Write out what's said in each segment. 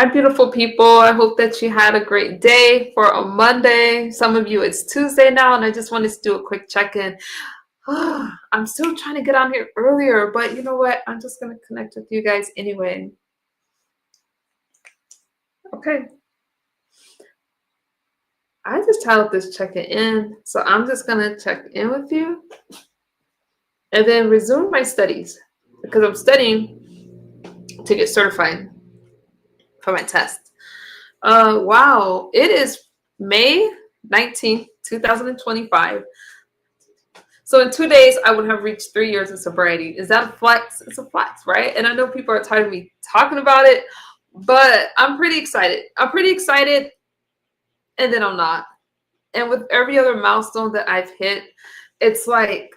Hi, beautiful people. I hope that you had a great day for a Monday. Some of you, it's Tuesday now, and I just wanted to do a quick check-in. I'm still trying to get on here earlier, but you know what? I'm just going to connect with you guys anyway. Okay. I just titled this check-in in, so I'm just going to check in with you and then resume my studies because I'm studying to get certified for my test. Wow. It is May 19th, 2025. So in 2 days, I would have reached 3 years of sobriety. Is that a flex? It's a flex, right? And I know people are tired of me talking about it, but I'm pretty excited. I'm pretty excited, and then I'm not. And with every other milestone that I've hit, it's like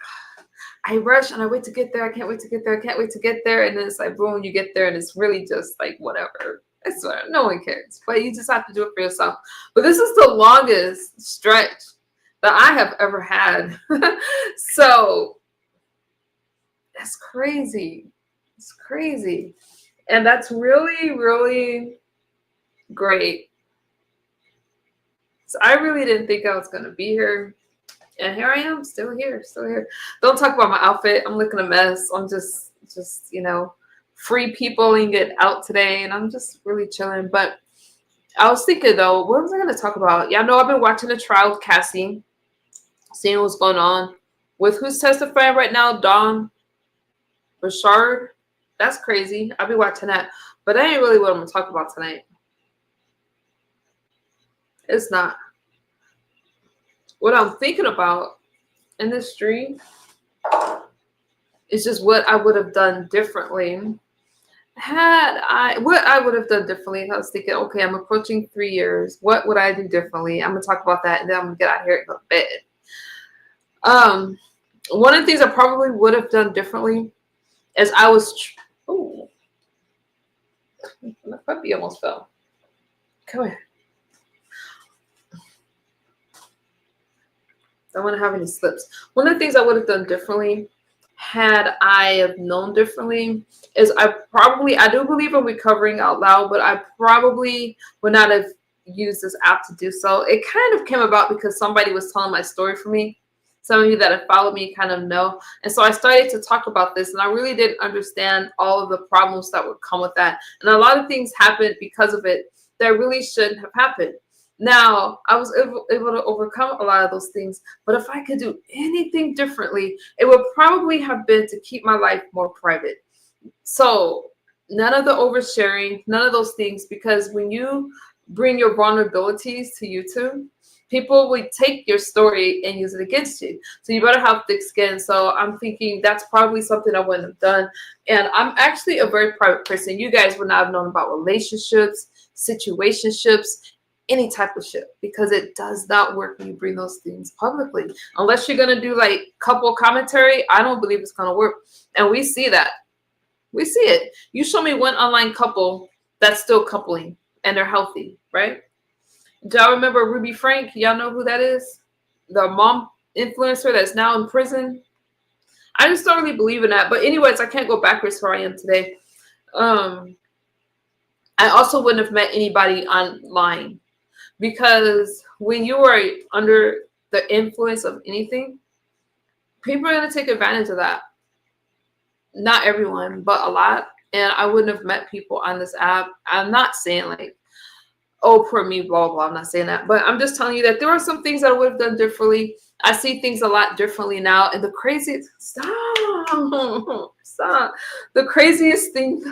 I rush and I wait to get there. I can't wait to get there. I can't wait to get there. And then it's like, boom, you get there, and it's really just like whatever. I swear, no one cares. But you just have to do it for yourself. But this is the longest stretch that I have ever had. So that's crazy. It's crazy. And that's really, really great. So I really didn't think I was going to be here. And here I am, still here, still here. Don't talk about my outfit. I'm looking a mess. I'm just, free peopling it out today. And I'm just really chilling. But I was thinking, though, what was I going to talk about? Yeah, I know I've been watching the trial with Cassie, seeing what's going on. With who's testifying right now, Dawn Bouchard. That's crazy. I'll be watching that. But that ain't really what I'm going to talk about tonight. It's not. What I'm thinking about in this stream is just what I would have done differently. What I would have done differently. I was thinking, okay, I'm approaching 3 years. What would I do differently? I'm going to talk about that, and then I'm going to get out here and go to bed. One of the things I probably would have done differently is I was... Oh, my puppy almost fell. Come here. I don't want to have any slips. One of the things I would have done differently had I have known differently is I do believe in recovering out loud, but I probably would not have used this app to do so. It kind of came about because somebody was telling my story for me. Some of you that have followed me kind of know. And so I started to talk about this, and I really didn't understand all of the problems that would come with that. And a lot of things happened because of it that really shouldn't have happened. Now, I was able to overcome a lot of those things, but if I could do anything differently, it would probably have been to keep my life more private. So none of the oversharing, none of those things, because when you bring your vulnerabilities to YouTube, people will take your story and use it against you. So you better have thick skin. So I'm thinking that's probably something I wouldn't have done. And I'm actually a very private person. You guys would not have known about relationships, situationships, any type of shit, because it does not work when you bring those things publicly. Unless you're going to do like couple commentary, I don't believe it's going to work. And we see that. We see it. You show me one online couple that's still coupling and they're healthy, right? Do y'all remember Ruby Frank? Y'all know who that is? The mom influencer that's now in prison. I just don't really believe in that. But anyways, I can't go backwards where I am today. I also wouldn't have met anybody online, because when you are under the influence of anything, people are going to take advantage of that. Not everyone, but a lot. And I wouldn't have met people on this app. I'm not saying like, oh, poor me, blah, blah. I'm not saying that. But I'm just telling you that there are some things that I would have done differently. I see things a lot differently now. And the craziest... Stop. The craziest thing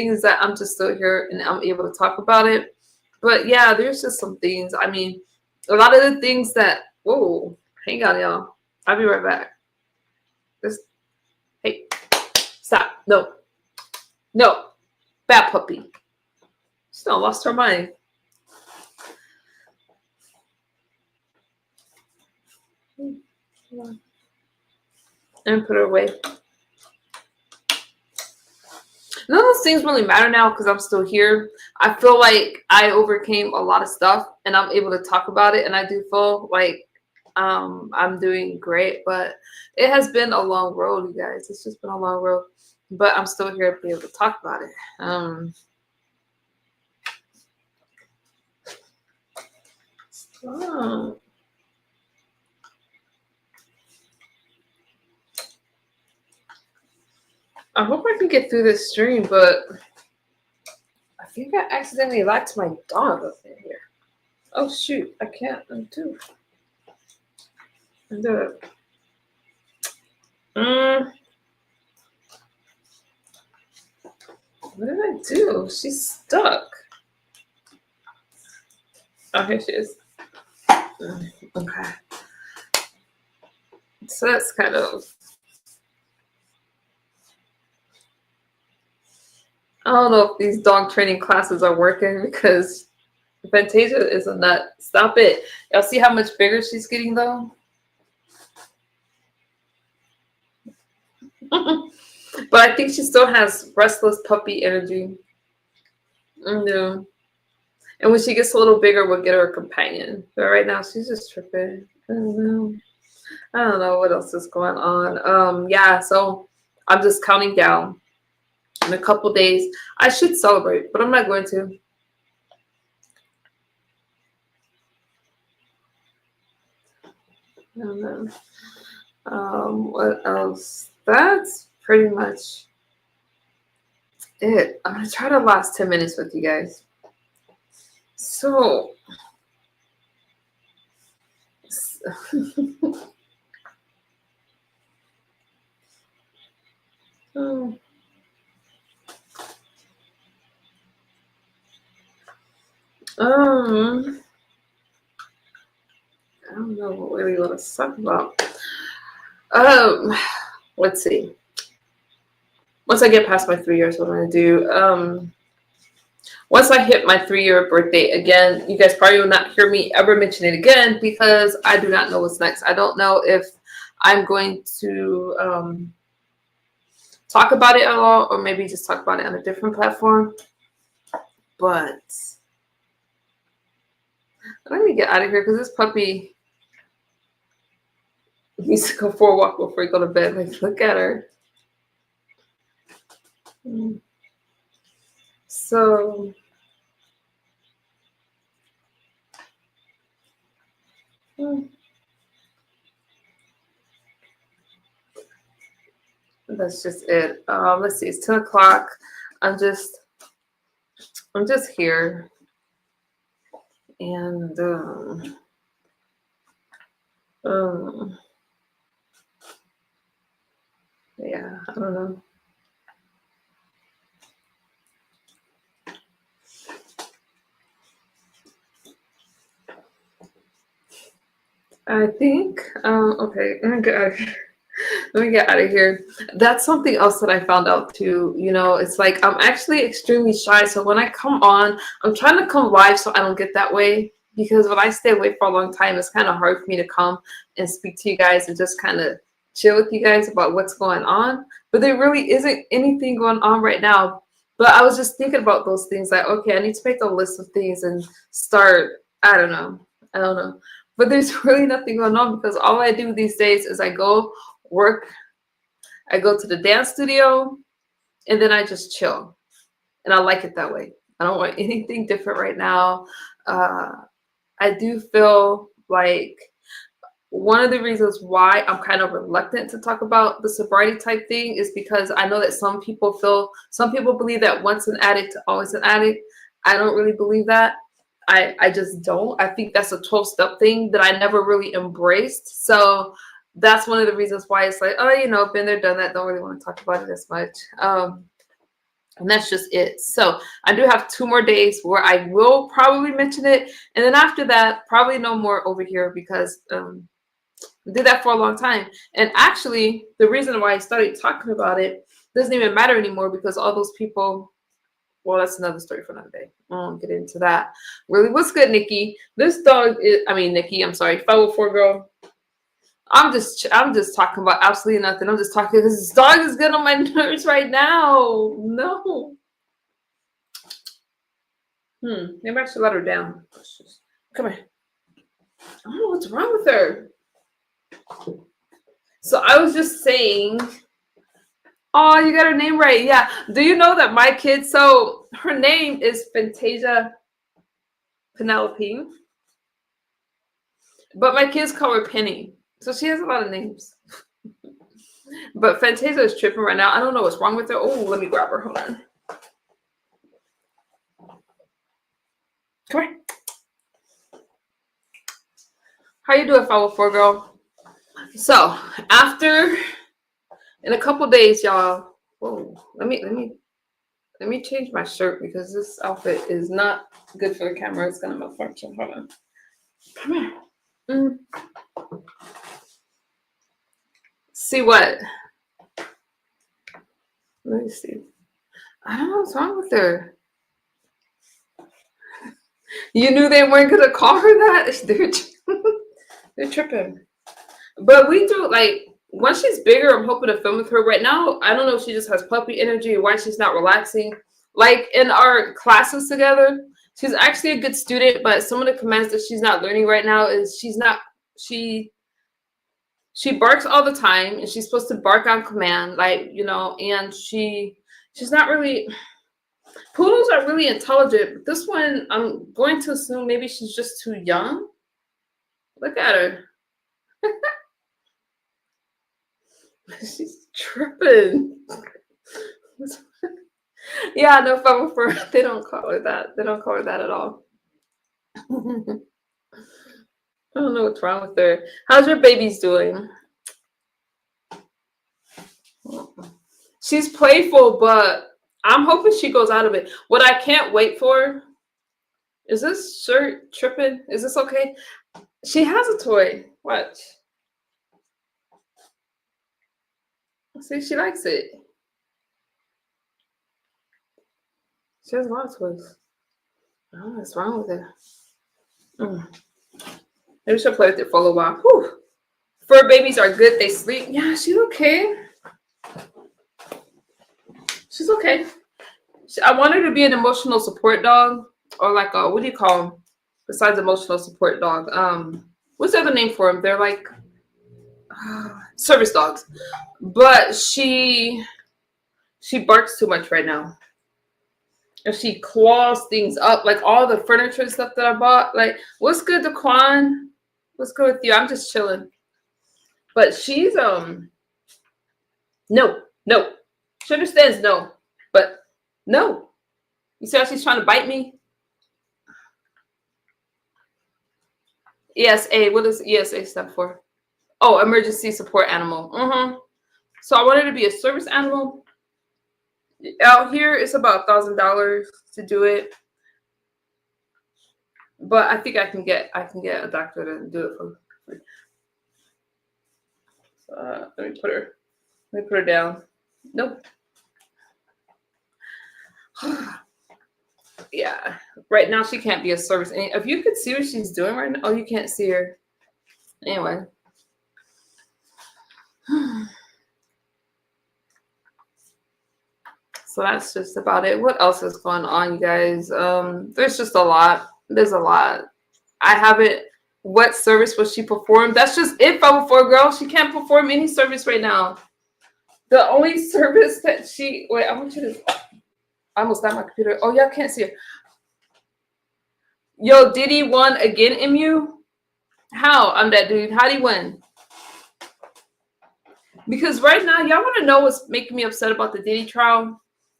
is that I'm just still here and I'm able to talk about it. But yeah, there's just some things. I mean, a lot of the things that... Whoa, hang on, y'all. I'll be right back. Hey, stop. No. Bad puppy. She done lost her mind. And put her away. None of those things really matter now because I'm still here. I feel like I overcame a lot of stuff and I'm able to talk about it. And I do feel like I'm doing great, but it has been a long road, you guys. It's just been a long road, but I'm still here to be able to talk about it. Oh. I hope I can get through this stream, but I think I accidentally locked my dog up in here. Oh shoot, I can't undo it. What did I do? She's stuck. Oh, here she is. Okay. So that's kind of... I don't know if these dog training classes are working because Fantasia is a nut. Stop it. Y'all see how much bigger she's getting though? But I think she still has restless puppy energy. No. And when she gets a little bigger, we'll get her a companion. But right now, she's just tripping. I don't know what else is going on. Yeah, so I'm just counting down. In a couple days, I should celebrate, but I'm not going to. I don't know. What else? That's pretty much it. I'm gonna try to last 10 minutes with you guys. So I don't know what really want to talk about. Let's see. Once I get past my 3 years, what I'm gonna do. Once I hit my 3-year birthday again, you guys probably will not hear me ever mention it again because I do not know what's next. I don't know if I'm going to talk about it at all, or maybe just talk about it on a different platform. But let me get out of here because this puppy needs to go for a walk before he go to bed. Like, look at her. So that's just it. Let's see, it's 10 o'clock. I'm just here. And yeah, I don't know. I think okay, let me get out of here. Let me get out of here. That's something else that I found out too. You know, it's like I'm actually extremely shy. So when I come on, I'm trying to come live so I don't get that way. Because when I stay away for a long time, it's kind of hard for me to come and speak to you guys and just kind of chill with you guys about what's going on. But there really isn't anything going on right now. But I was just thinking about those things like, okay, I need to make a list of things and start, I don't know. But there's really nothing going on because all I do these days is I go work, I go to the dance studio, and then I just chill. And I like it that way. I don't want anything different right now. I do feel like one of the reasons why I'm kind of reluctant to talk about the sobriety type thing is because I know that some people believe that once an addict, always an addict. I don't really believe that. I just don't. I think that's a 12-step thing that I never really embraced. So that's one of the reasons why it's like, oh, been there, done that. Don't really want to talk about it as much. And that's just it. So I do have 2 more days where I will probably mention it. And then after that, probably no more over here because we did that for a long time. And actually, the reason why I started talking about it doesn't even matter anymore because all those people, well, that's another story for another day. I won't get into that. Really, what's good, Nikki? This dog is, Nikki, I'm sorry, 504 girl. I'm just talking about absolutely nothing. I'm just talking because this dog is getting on my nerves right now. No. Maybe I should let her down. Come here. I don't know what's wrong with her. So I was just saying, oh, you got her name right. Yeah. Do you know that my kid, so her name is Fantasia Penelope. But my kids call her Penny. So she has a lot of names. But Fantasia is tripping right now. I don't know what's wrong with her. Oh, let me grab her. Hold on. Come here. How you doing, 504 girl? So after in a couple days, y'all. Whoa, let me change my shirt because this outfit is not good for the camera. It's gonna malfunction. Hold on. Come here. See what? Let me see. I don't know what's wrong with her. You knew they weren't gonna call her that? They're tripping. But we do, like, once she's bigger, I'm hoping to film with her. Right now, I don't know if she just has puppy energy or why she's not relaxing. Like in our classes together, she's actually a good student, but some of the commands that she's not learning right now is she barks all the time, and she's supposed to bark on command, like, and she's not really. Poodles are really intelligent, but this one, I'm going to assume maybe she's just too young. Look at her. She's tripping. Yeah, no problem for her. They don't call her that. They don't call her that at all. I don't know what's wrong with her. How's your babies doing? She's playful, but I'm hoping she goes out of it. What I can't wait for is this shirt tripping? Is this okay? She has a toy. Watch. See, she likes it. She has a lot of toys. I don't know what's wrong with her. Maybe she'll play with it for a little while. Whew. Fur babies are good. They sleep. Yeah, she's okay. She's okay. I want her to be an emotional support dog, or like a, what do you call them besides emotional support dog? What's the other name for them? They're like service dogs. But she barks too much right now. And she claws things up, like all the furniture and stuff that I bought. Like, what's good, Daquan? What's good with you? I'm just chilling. But she's no. She understands no, but no. You see how she's trying to bite me? ESA. What does ESA stand for? Oh, emergency support animal. So I wanted to be a service animal. Out here, it's about $1,000 to do it, but I think I can get a doctor to do it for free. So, let me put her down. Nope. Yeah. Right now, she can't be a service. And if you could see what she's doing right now, oh, you can't see her. Anyway. So that's just about it. What else is going on, you guys? There's just a lot. There's a lot. I haven't. What service will she perform? That's just it, 504 girl. She can't perform any service right now. The only service that she. Wait, I want you to. I almost got my computer. Oh, y'all can't see her. Yo, did he won again, MU? How? I'm that dude. How'd he win? Because right now, y'all want to know what's making me upset about the Diddy trial?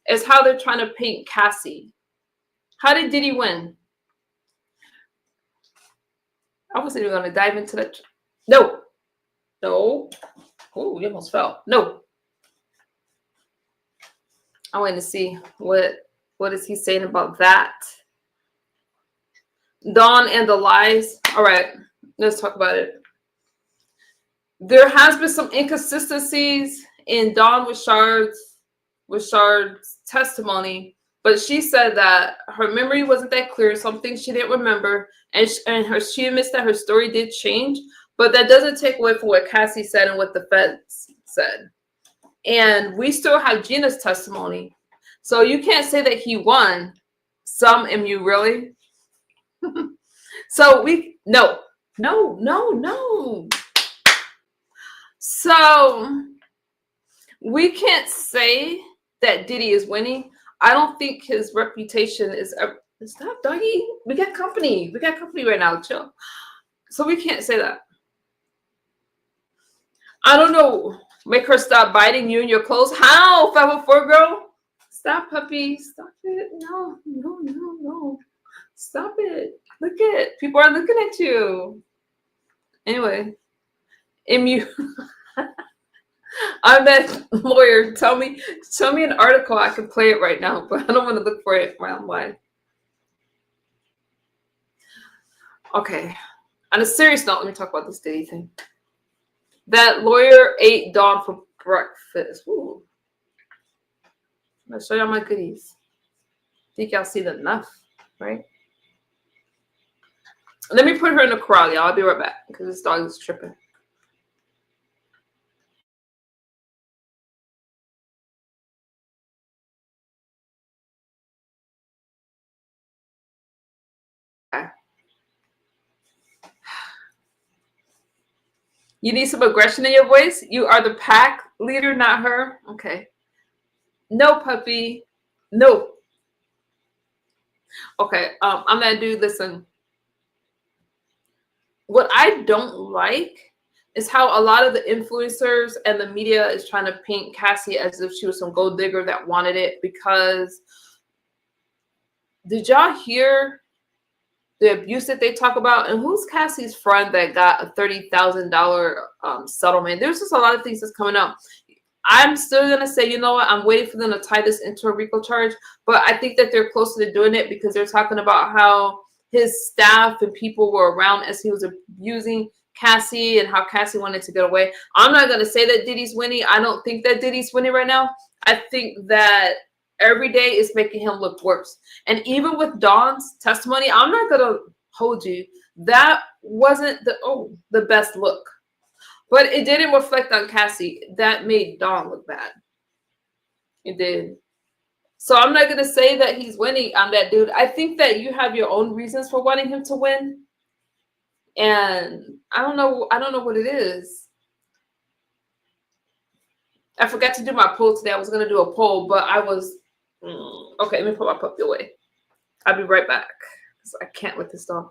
Is how they're trying to paint Cassie. How did Diddy win? I wasn't even going to dive into that. No. Oh, you almost fell. No. I want to see what is he saying about that. Dawn and the lies. All right, let's talk about it. There has been some inconsistencies in Dawn Richard's testimony, but she said that her memory wasn't that clear, some things she didn't remember, and she admits that her story did change, but that doesn't take away from what Cassie said and what the feds said. And we still have Gina's testimony. So you can't say that he won. Some MU really. So no. So we can't say that Diddy is winning. I don't think his reputation is. Stop, doggy. We got company. We got company right now. Chill. So we can't say that. I don't know. Make her stop biting you in your clothes. How, 504 girl? Stop, puppy. Stop it. No, no, no, no. Stop it. Look at people are looking at you. Anyway, MU. I'm that lawyer. Tell me an article. I can play it right now, but I don't want to look for it online. Okay. On a serious note, let me talk about this Diddy thing. That lawyer ate Dawn for breakfast. Ooh. I'll show y'all my goodies. Think y'all seen enough, right? Let me put her in the corral, y'all. I'll be right back because this dog is tripping. Okay. You need some aggression in your voice? You are the pack leader, not her? Okay. No, puppy. No. Okay. I'm that dude. Listen. What I don't like is how a lot of the influencers and the media is trying to paint Cassie as if she was some gold digger that wanted it. Because did y'all hear the abuse that they talk about? And who's Cassie's friend that got a $30,000 settlement? There's just a lot of things that's coming up. I'm still going to say, you know what? I'm waiting for them to tie this into a RICO charge. But I think that they're closer to doing it because they're talking about how his staff and people were around as he was abusing Cassie and how Cassie wanted to get away. I'm not going to say that Diddy's winning. I don't think that Diddy's winning right now. I think that every day is making him look worse. And even with Dawn's testimony, I'm not going to hold you. That wasn't the best look. But it didn't reflect on Cassie. That made Dawn look bad. It did. So I'm not going to say that he's winning on that dude. I think that you have your own reasons for wanting him to win. And I don't know what it is. I forgot to do my poll today. I was going to do a poll, but I was... Okay, let me put my puppy away. I'll be right back. Because I can't with this dog.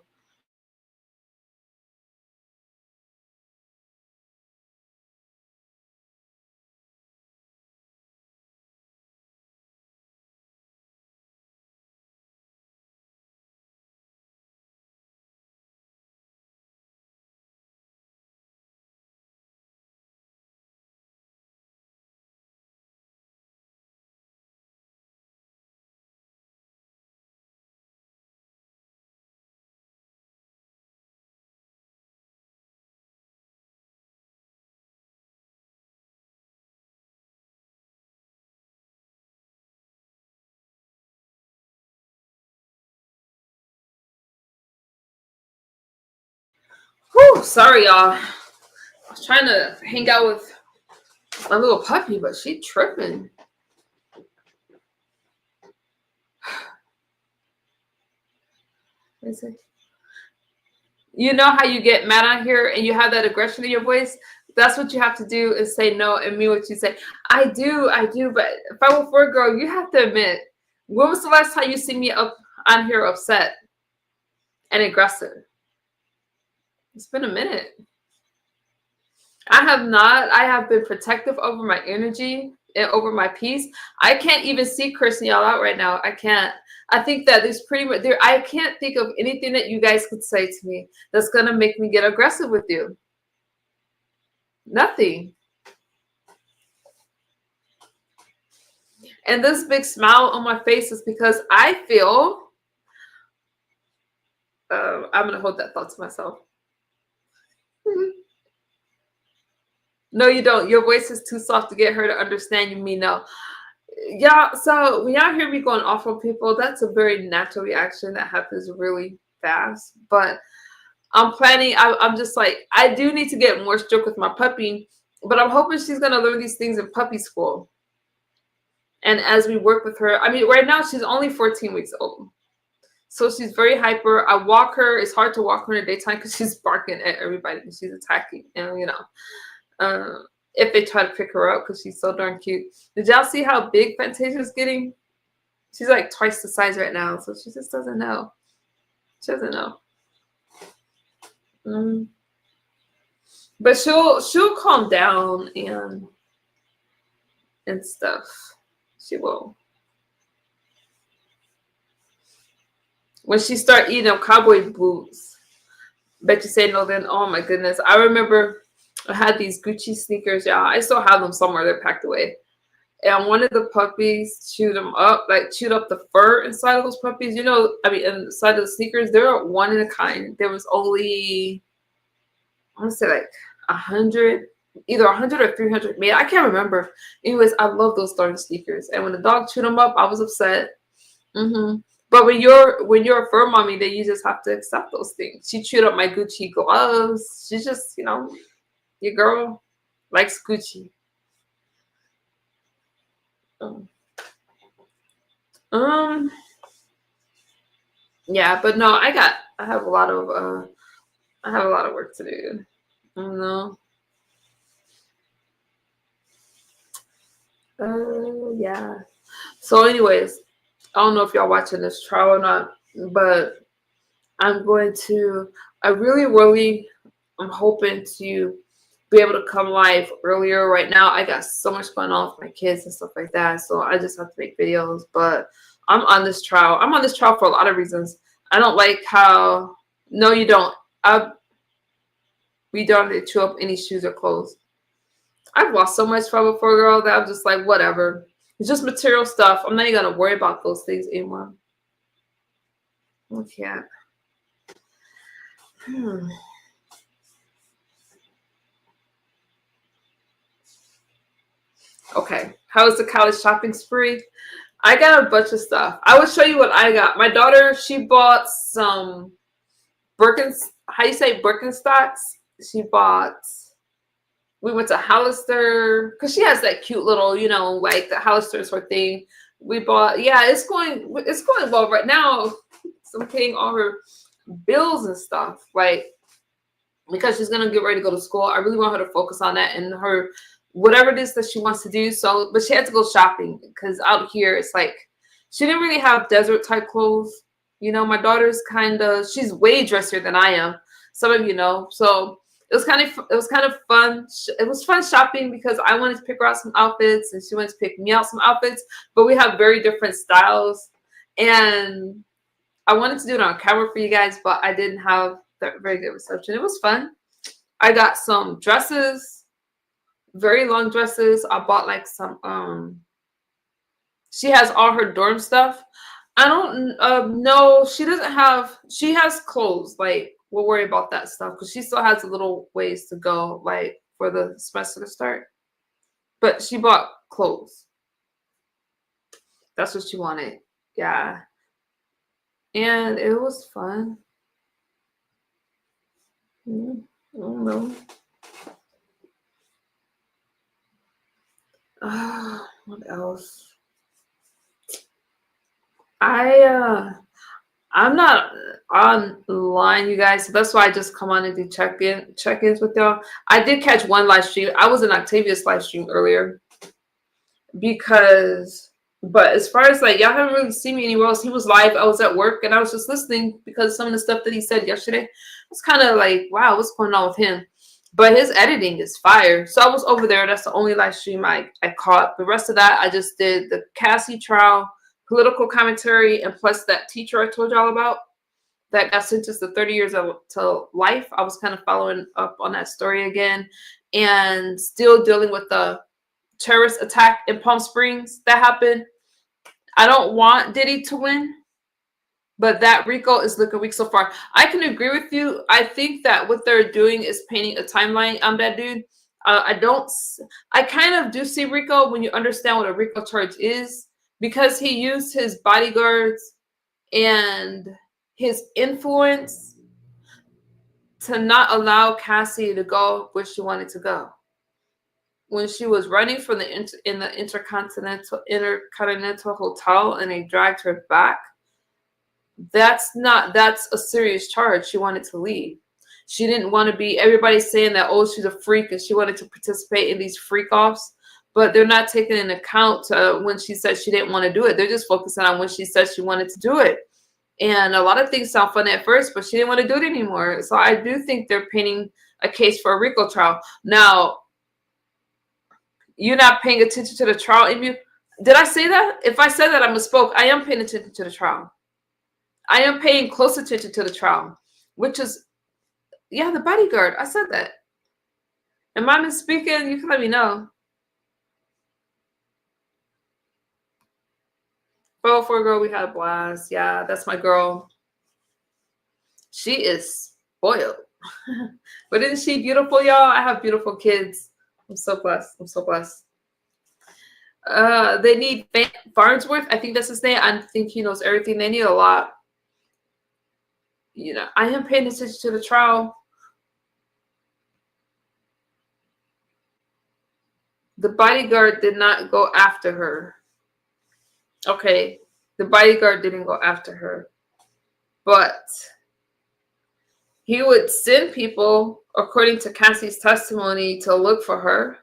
Whew, sorry, y'all. I was trying to hang out with my little puppy, but she tripping. You know how you get mad on here and you have that aggression in your voice? That's what you have to do is say no and mean what you say. I do. But if I were for a girl, you have to admit, when was the last time you see me up on here upset and aggressive? It's been a minute. I have not. I have been protective over my energy and over my peace. I can't even see cursing y'all out right now. I can't. I think that there's pretty much there. I can't think of anything that you guys could say to me that's gonna make me get aggressive with you. Nothing. And this big smile on my face is because I feel. I'm gonna hold that thought to myself. No, you don't. Your voice is too soft to get her to understand you mean no. Y'all, so when y'all hear me going off on people, that's a very natural reaction that happens really fast. But I'm planning, I'm just like, I do need to get more strict with my puppy, but I'm hoping she's going to learn these things in puppy school. And as we work with her, I mean, right now she's only 14 weeks old. So she's very hyper. I walk her. It's hard to walk her in the daytime because she's barking at everybody and she's attacking. And, you know, if they try to pick her up because she's so darn cute. Did y'all see how big Fantasia's getting? She's like twice the size right now. So she just doesn't know. She doesn't know. Mm. But she'll calm down and stuff. She will. When she start eating them cowboy boots, bet you say no then. Oh my goodness. I remember I had these Gucci sneakers, y'all. I still have them somewhere. They're packed away. And one of the puppies chewed them up, like chewed up the fur inside of those puppies. You know, I mean, inside of the sneakers, they're one in a kind. There was only, I want to say like 100, either 100 or 300 made. I can't remember. Anyways, I love those darn sneakers. And when the dog chewed them up, I was upset. But when you're a fur mommy, then you just have to accept those things. She chewed up my Gucci gloves. She's just, your girl likes Gucci. Um, yeah, but no, I have a lot of work to do. No. Yeah. So anyways, I don't know if y'all watching this trial or not, but I'm going to I really I'm hoping to be able to come live earlier. Right now I got so much going on with my kids and stuff like that, so I just have to make videos. But I'm on this trial. I'm on this trial for a lot of reasons. I don't like how no you don't. We don't have to chew up any shoes or clothes. I've lost so much trouble for a girl that I'm just like, whatever. It's just material stuff. I'm not even gonna worry about those things anymore. I can't. Okay. How was the college shopping spree? I got a bunch of stuff. I will show you what I got. My daughter, she bought some how you say Birkenstocks? She bought, we went to Hollister, because she has that cute little, like the Hollister's her thing. We bought, yeah, it's going well right now. So I'm paying all her bills and stuff, like, because she's gonna get ready to go to school. I really want her to focus on that and her whatever it is that she wants to do. So, but she had to go shopping because out here it's like she didn't really have desert type clothes. My daughter's she's way dressier than I am. Some of you know. So it was kind of fun. It was fun shopping because I wanted to pick her out some outfits and she wanted to pick me out some outfits, but we have very different styles. And I wanted to do it on camera for you guys, but I didn't have that very good reception. It was fun. I got some dresses, very long dresses. I bought like some, she has all her dorm stuff. I don't know. She has clothes. Like, we'll worry about that stuff because she still has a little ways to go, like, for the semester to start. But she bought clothes. That's what she wanted. Yeah. And it was fun. I don't know. What else? I'm not online, you guys, so that's why I just come on and do check-ins with y'all. I did catch one live stream. I was in Octavia's live stream earlier but as far as like y'all haven't really seen me anywhere else. He was live. I was at work and I was just listening because some of the stuff that he said yesterday was kind of like, wow, what's going on with him? But his editing is fire. So I was over there. That's the only live stream I caught. The rest of that, I just did the Cassie trial, political commentary, and plus that teacher I told y'all about that got sentenced to 30 years to life. I was kind of following up on that story again and still dealing with the terrorist attack in Palm Springs that happened. I don't want Diddy to win, but that RICO is looking weak so far. I can agree with you. I think that what they're doing is painting a timeline on that dude. I kind of do see RICO when you understand what a RICO charge is, because he used his bodyguards and his influence to not allow Cassie to go where she wanted to go. When she was running from in the Intercontinental Hotel and they dragged her back, that's a serious charge. She wanted to leave. She didn't want to be, everybody's saying that, oh, she's a freak and she wanted to participate in these freak offs, but they're not taking into account when she said she didn't want to do it. They're just focusing on when she said she wanted to do it. And a lot of things sound fun at first, but she didn't want to do it anymore. So I do think they're painting a case for a RICO trial. Now, you're not paying attention to the trial, Emu. Did I say that? If I said that, I misspoke. I am paying attention to the trial. I am paying close attention to the trial, which is, yeah, the bodyguard. I said that. Am I misspeaking? You can let me know. 404 girl, we had a blast. Yeah, that's my girl. She is spoiled. But isn't she beautiful, y'all? I have beautiful kids. I'm so blessed. I'm so blessed. They need Farnsworth. I think that's his name. I think he knows everything. They need a lot. You know, I am paying attention to the trial. The bodyguard did not go after her. Okay, the bodyguard didn't go after her. But he would send people, according to Cassie's testimony, to look for her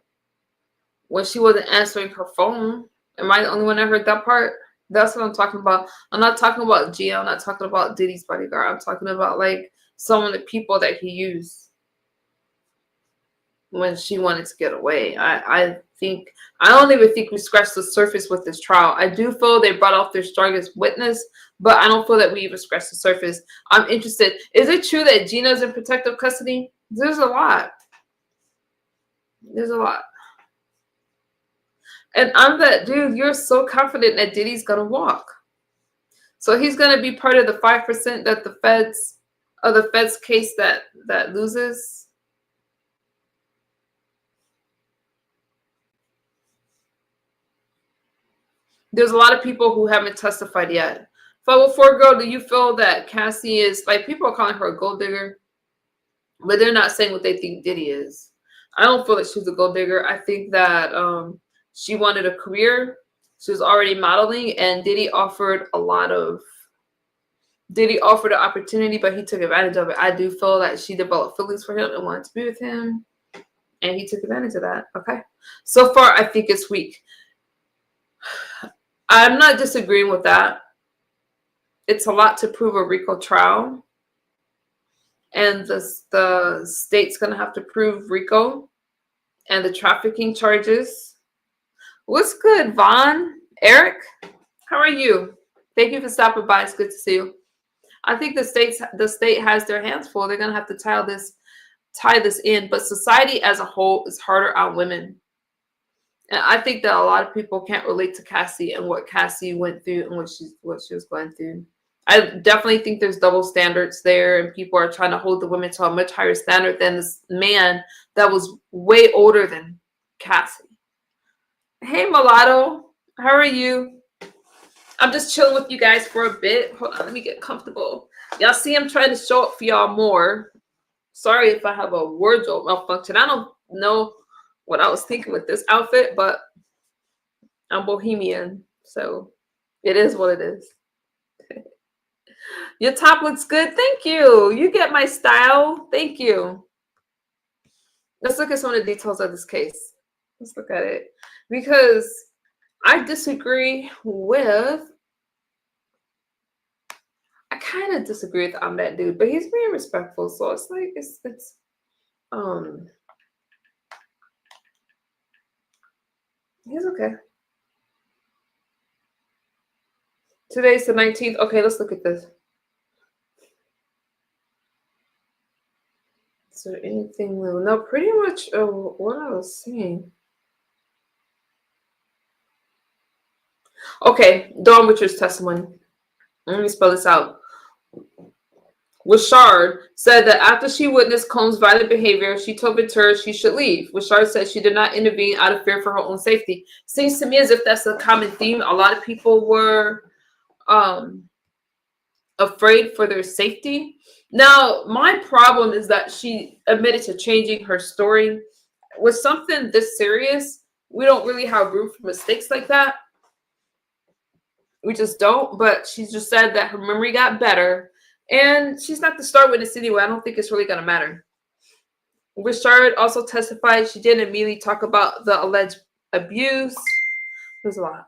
when she wasn't answering her phone. Am I the only one that heard that part? That's what I'm talking about. I'm not talking about Gia. I'm not talking about Diddy's bodyguard. I'm talking about like some of the people that he used when she wanted to get away. I don't even think we scratched the surface with this trial. I do feel they brought off their strongest witness, but I don't feel that we even scratched the surface. I'm interested. Is it true that Gina's in protective custody? There's a lot. There's a lot. And I'm that dude, you're so confident that Diddy's gonna walk. So he's gonna be part of the 5% that the feds case that loses. There's a lot of people who haven't testified yet. 504 girl, do you feel that Cassie is, like, people are calling her a gold digger, but they're not saying what they think Diddy is. I don't feel that she's a gold digger. I think that she wanted a career. She was already modeling, and Diddy offered an opportunity, but he took advantage of it. I do feel that she developed feelings for him and wanted to be with him, and he took advantage of that. Okay. So far, I think it's weak. I'm not disagreeing with that. It's a lot to prove a RICO trial. And the state's going to have to prove RICO and the trafficking charges. What's good, Vaughn? Eric, how are you? Thank you for stopping by. It's good to see you. I think the state has their hands full. They're going to have to tie this in. But society as a whole is harder on women. And I think that a lot of people can't relate to Cassie and what Cassie went through and what she was going through. I definitely think there's double standards there, and people are trying to hold the women to a much higher standard than this man that was way older than Cassie. Hey, Mulatto, how are you? I'm just chilling with you guys for a bit. Hold on, let me get comfortable. Y'all see I'm trying to show up for y'all more. Sorry if I have a wardrobe malfunction. I don't know what I was thinking with this outfit, but I'm bohemian, so it is what it is. Your top looks good. Thank you. You get my style. Thank you. Let's look at some of the details of this case. Let's look at it. Because I disagree with, I kind of disagree with that dude, but he's being respectful. So it's like, he's okay. Today's the 19th. Okay, let's look at this. Is there anything new? No, pretty much what I was saying. Okay, Dawn Richards' testimony. Let me spell this out. Wishard said that after she witnessed Combs' violent behavior, she told Ventura she should leave. Wishard said she did not intervene out of fear for her own safety. Seems to me as if that's a common theme. A lot of people were afraid for their safety. Now, my problem is that she admitted to changing her story. With something this serious, we don't really have room for mistakes like that. We just don't. But she just said that her memory got better. And she's not the star witness anyway. I don't think it's really going to matter. Richard also testified she didn't immediately talk about the alleged abuse. There's a lot.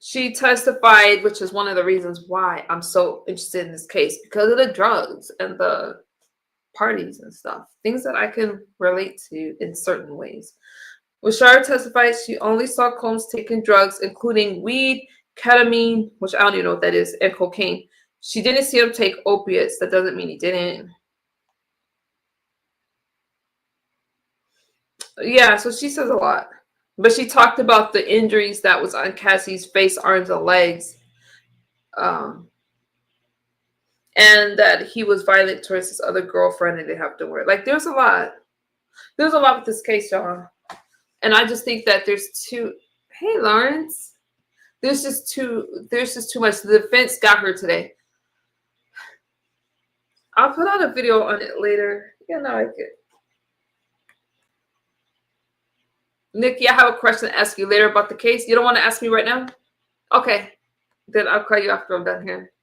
She testified, which is one of the reasons why I'm so interested in this case, because of the drugs and the parties and stuff, things that I can relate to in certain ways. Rashard testified she only saw Combs taking drugs, including weed, ketamine, which I don't even know what that is, and cocaine. She didn't see him take opiates. That doesn't mean he didn't. Yeah, so she says a lot. But she talked about the injuries that was on Cassie's face, arms, and legs. Um, and that he was violent towards his other girlfriend and they have to work. Like, there's a lot. There's a lot with this case, y'all. And I just think that there's too. Hey, Lawrence. There's just too much. The defense got her today. I'll put out a video on it later. Yeah, no, I get. Nikki, I have a question to ask you later about the case. You don't want to ask me right now? Okay. Then I'll call you after I'm done here.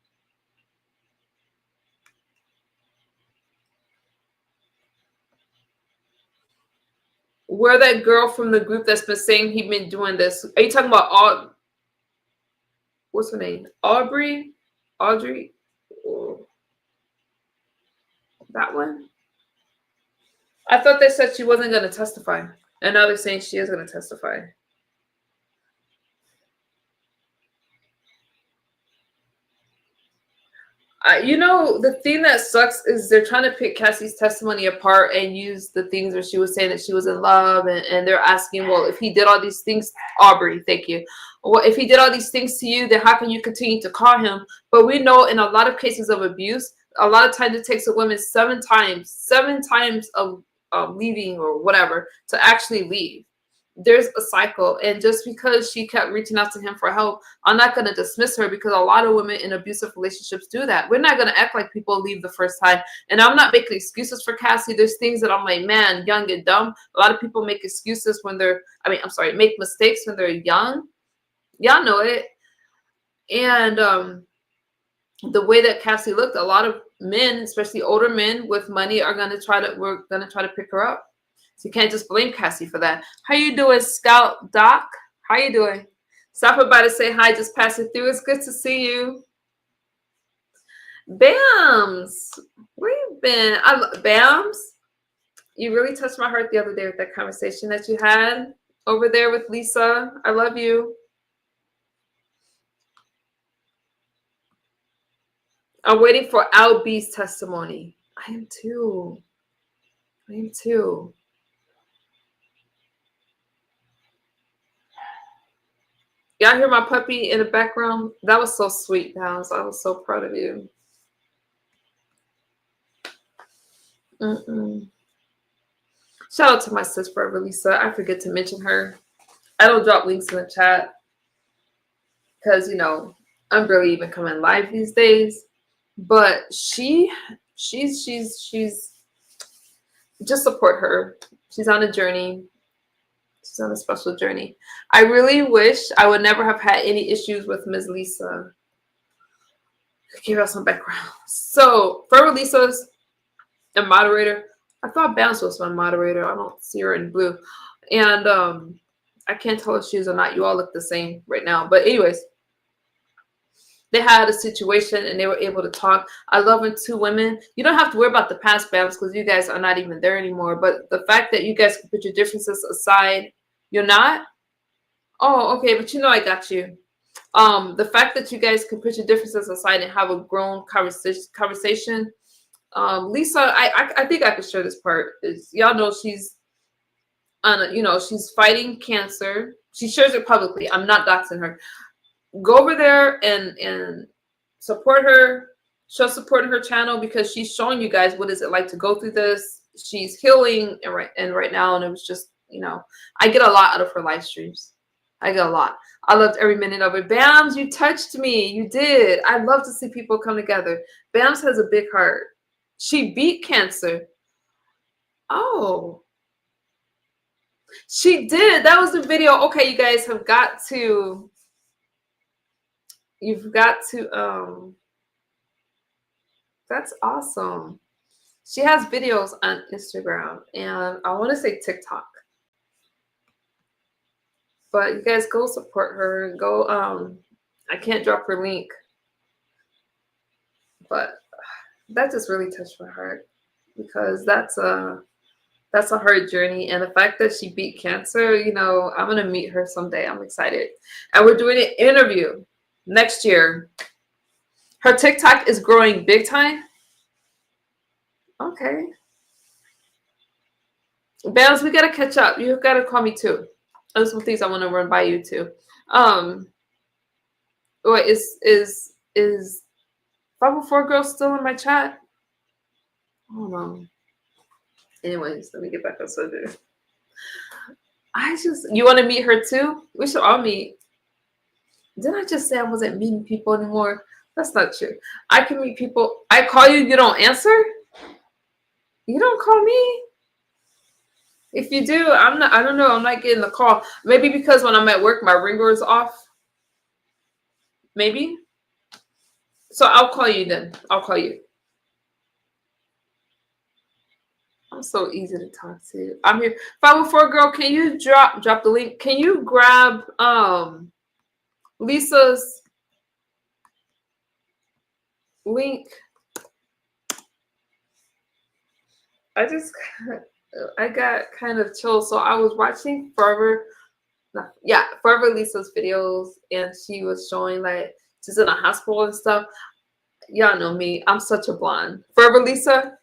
Where that girl from the group that's been saying he'd been doing this. Are you talking about what's her name? Audrey? Oh, that one? I thought they said she wasn't going to testify. And now they're saying she is going to testify. You know, the thing that sucks is they're trying to pick Cassie's testimony apart and use the things where she was saying that she was in love. And they're asking, well, if he did all these things, Aubrey, thank you. Well, if he did all these things to you, then how can you continue to call him? But we know in a lot of cases of abuse, a lot of times it takes a woman seven times of leaving or whatever to actually leave. There's a cycle, and just because she kept reaching out to him for help, I'm not going to dismiss her, because a lot of women in abusive relationships do that. We're not going to act like people leave the first time. And I'm not making excuses for Cassie. There's things that I'm like, man, young and dumb. A lot of people make excuses when they're, make mistakes when they're young. Y'all know it. And the way that Cassie looked, a lot of men, especially older men with money, we're going to try to pick her up. So you can't just blame Cassie for that. How you doing, Scout Doc? How you doing? Stop by to say hi, just passing through. It's good to see you. Bams, where you been? Bams, you really touched my heart the other day with that conversation that you had over there with Lisa. I love you. I'm waiting for Al B's testimony. I am too. Y'all hear my puppy in the background? That was so sweet, Bounce. I was so proud of you. Shout out to my sis forever, Lisa. I forget to mention her. I don't drop links in the chat because, you know, I'm barely even coming live these days. But she's just support her. She's on a journey. She's on a special journey. I really wish I would never have had any issues with Ms. Lisa. Give us some background. So, Forever Lisa's a moderator. I thought Bounce was my moderator. I don't see her in blue. And I can't tell if she is or not. You all look the same right now. But anyways, they had a situation and they were able to talk. I love when two women, you don't have to worry about the past, Babs, because you guys are not even there anymore. But the fact that you guys can put your differences aside, you're not? Oh, okay, but you know I got you. The fact that you guys can put your differences aside and have a grown conversation. Lisa, I think I can share this part. Is y'all know she's on she's fighting cancer. She shares it publicly. I'm not doxing her. Go over there and support her. Show support in her channel, because she's showing you guys what is it like to go through this. She's healing and right now, and it was just, I get a lot out of her live streams. I get a lot. I loved every minute of it. Bams, you touched me. You did. I love to see people come together. Bams has a big heart. She beat cancer. Oh. She did. That was the video. Okay, you guys have got to. You've got to. That's awesome. She has videos on Instagram and I want to say TikTok. But you guys go support her. Go I can't drop her link, but that just really touched my heart because that's a hard journey. And the fact that she beat cancer, you know, I'm gonna meet her someday. I'm excited. And we're doing an interview next year. Her TikTok is growing big time. Okay. Bells, we gotta catch up. You gotta call me too. There's some things I want to run by you too. Wait, is 504 girl still in my chat? Hold on. Anyways, let me get back on subject. You want to meet her too? We should all meet. Didn't I just say I wasn't meeting people anymore? That's not true. I can meet people. I call you, you don't answer? You don't call me? If you do, I don't know, I'm not getting the call. Maybe because when I'm at work, my ringer is off. Maybe. So I'll call you then. I'll call you. I'm so easy to talk to. I'm here. 504 girl, can you drop the link? Can you grab Lisa's link? I got kind of chill. So I was watching Forever Lisa's videos, and she was showing like she's in a hospital and stuff. Y'all know me. I'm such a blonde. Forever Lisa.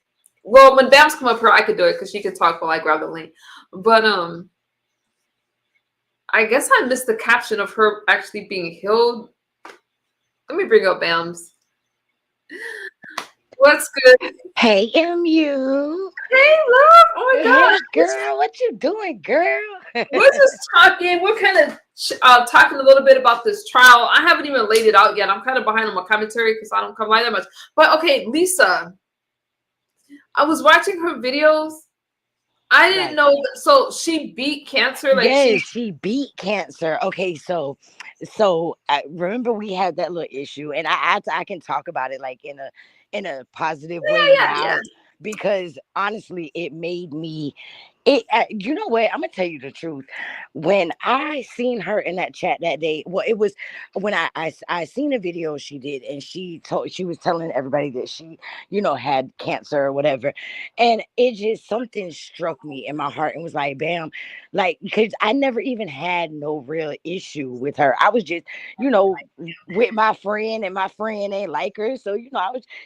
Well, when Bams come up here, I could do it because she could talk while I grab the link. But I guess I missed the caption of her actually being healed. Let me bring up Bams. What's good? Hey, MU. Hey, love. Oh my God. Girl, what you doing, girl? We're just talking. We're kind of talking a little bit about this trial. I haven't even laid it out yet. I'm kind of behind on my commentary because I don't come by that much. But okay, Lisa. I was watching her videos. I didn't know. So she beat cancer. Like yes, she beat cancer. Okay, so I remember we had that little issue, and I can talk about it like in a positive way now because honestly, it made me. You know what? I'm gonna tell you the truth. When I seen her in that chat that day, well, it was when I seen a video she did, and she was telling everybody that she, had cancer or whatever, and it just something struck me in my heart and was like, bam, like because I never even had no real issue with her. I was just, with my friend, and my friend ain't like her, so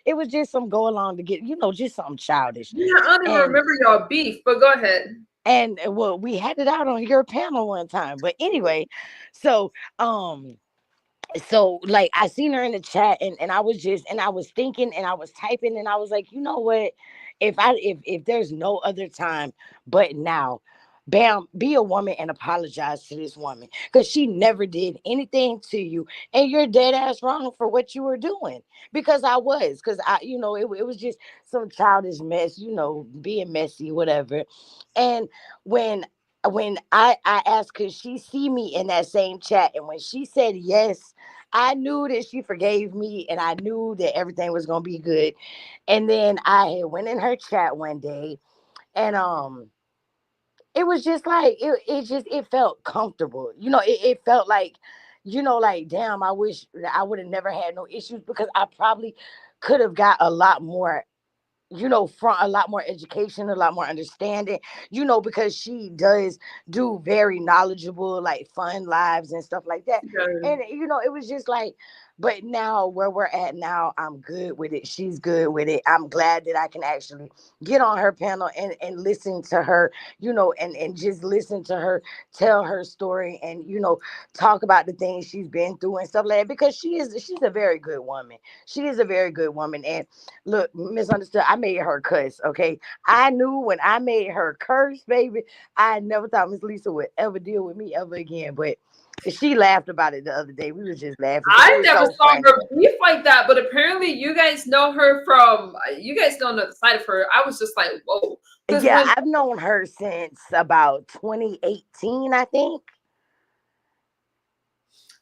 it was just some go along to get, just something childish. Yeah, I don't even remember y'all beef, but go ahead. And well, we had it out on your panel one time. But anyway, so like I seen her in the chat, and I was thinking, and I was typing, and I was like, you know what? If there's no other time but now, bam, be a woman and apologize to this woman because she never did anything to you, and you're dead ass wrong for what you were doing. Because it was just some childish mess, being messy, whatever. And when I asked, could she see me in that same chat, and when she said yes, I knew that she forgave me, and I knew that everything was gonna be good. And then I went in her chat one day, and it was just like it felt comfortable. It felt like, like, damn, I wish that I would have never had no issues because I probably could have got a lot more, from a lot more education, a lot more understanding, because she does do very knowledgeable, like fun lives and stuff like that. And, it was just like, but now where we're at now, I'm good with it. She's good with it. I'm glad that I can actually get on her panel and listen to her, and just listen to her tell her story and, talk about the things she's been through and stuff like that, because she's a very good woman. She is a very good woman. And look, misunderstood, I made her cuss, okay? I knew when I made her curse, baby, I never thought Miss Lisa would ever deal with me ever again. But she laughed about it the other day. We was just laughing. I never saw her beef like that, but apparently you guys know her you guys don't know the side of her. I was just like, whoa. Yeah, I've known her since about 2018, I think.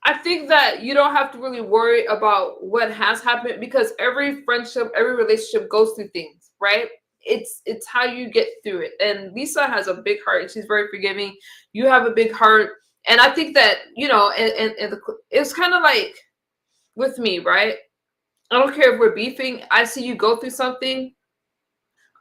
I think that you don't have to really worry about what has happened because every friendship, every relationship goes through things, right? It's how you get through it. And Lisa has a big heart and she's very forgiving. You have a big heart. And I think that, and it's kind of like with me, right? I don't care if we're beefing. I see you go through something,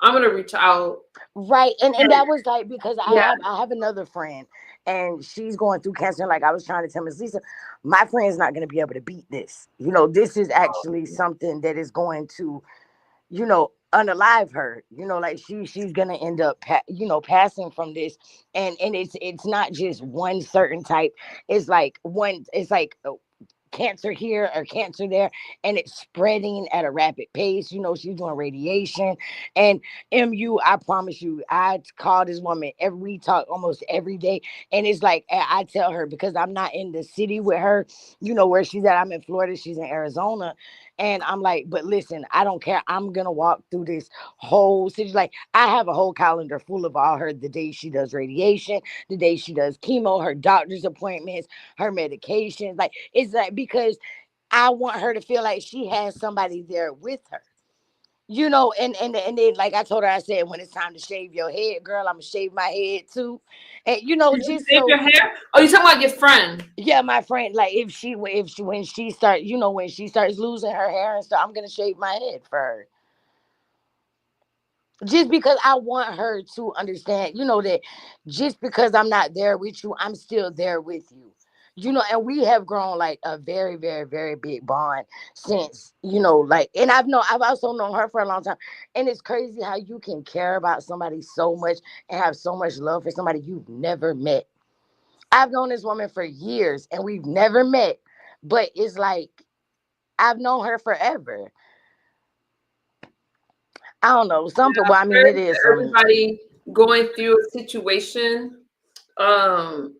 I'm gonna reach out. Right. And And that was like because yeah, I have another friend and she's going through cancer. And like I was trying to tell Miss Lisa, my friend's not gonna be able to beat this. You know, this is actually something that is going to, unalive her. You know, like she's gonna end up passing from this. And it's not just one certain type. It's like cancer here or cancer there, and it's spreading at a rapid pace. You know, she's doing radiation. And I promise you, I call this woman every we talk almost every day. And it's like I tell her, because I'm not in the city with her, where she's at. I'm in Florida, she's in Arizona. And I'm like, but listen, I don't care. I'm gonna walk through this whole city. Like, I have a whole calendar full of all her the days she does radiation, the days she does chemo, her doctor's appointments, her medications. Like, it's like, because I want her to feel like she has somebody there with her. And then, like I told her, I said, when it's time to shave your head, girl, I'm gonna shave my head too. And did you just shave so, your hair? Oh, you talking about your friend? yeah, my friend, like, if she when she start, when she starts losing her hair and stuff, I'm gonna shave my head for her. Just because I want her to understand, that just because I'm not there with you, I'm still there with you. And we have grown like a very, very, very big bond since, like, and I've also known her for a long time. And it's crazy how you can care about somebody so much and have so much love for somebody you've never met. I've known this woman for years and we've never met, but it's like I've known her forever. I don't know. Some people, I mean, it is some. Everybody going through a situation, um,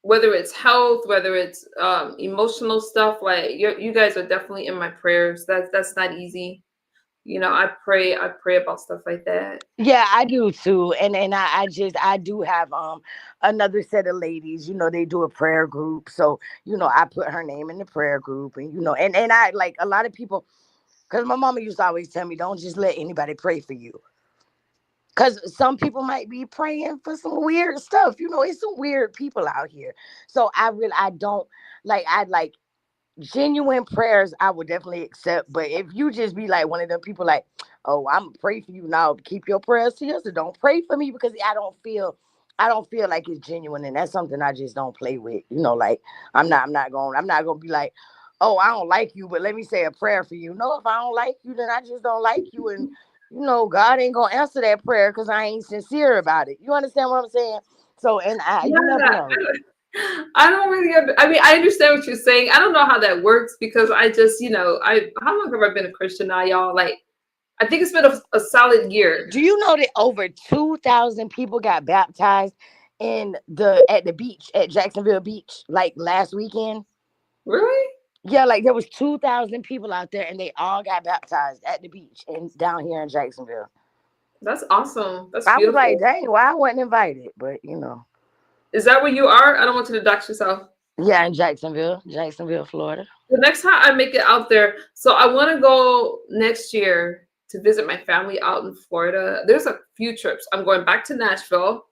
whether it's health, whether it's emotional stuff, like you guys are definitely in my prayers. That's not easy. I pray about stuff like that. Yeah, I do too. And I do have another set of ladies, they do a prayer group. So, I put her name in the prayer group. And and I, like, a lot of people, because my mama used to always tell me, don't just let anybody pray for you. Because some people might be praying for some weird stuff. It's some weird people out here. So I don't like genuine prayers. I would definitely accept. But if you just be like one of them people, like, oh, I'm gonna pray for you now, keep your prayers to yourself, don't pray for me, because I don't feel like it's genuine. And that's something I just don't play with. Like, I'm not gonna be like, oh, I don't like you, but let me say a prayer for you. No, if I don't like you, then I just don't like you. And God ain't gonna answer that prayer because I ain't sincere about it. You understand what I'm saying? So, and you never Yeah, know. I don't really. I mean, I understand what you're saying. I don't know how that works because I just, I how long have I been a Christian now, y'all? Like, I think it's been a solid year. Do you know that over 2,000 people got baptized at the beach at Jacksonville Beach, like, last weekend? Really? Yeah, like, there was 2,000 people out there and they all got baptized at the beach and down here in Jacksonville. That's awesome. That's I was like, beautiful. dang, why I wasn't invited? But Is that where you are? I don't want you to dox yourself. yeah, in Jacksonville, Florida. The next time I make it out there, so I want to go next year to visit my family out in Florida. There's a few trips. I'm going back to Nashville.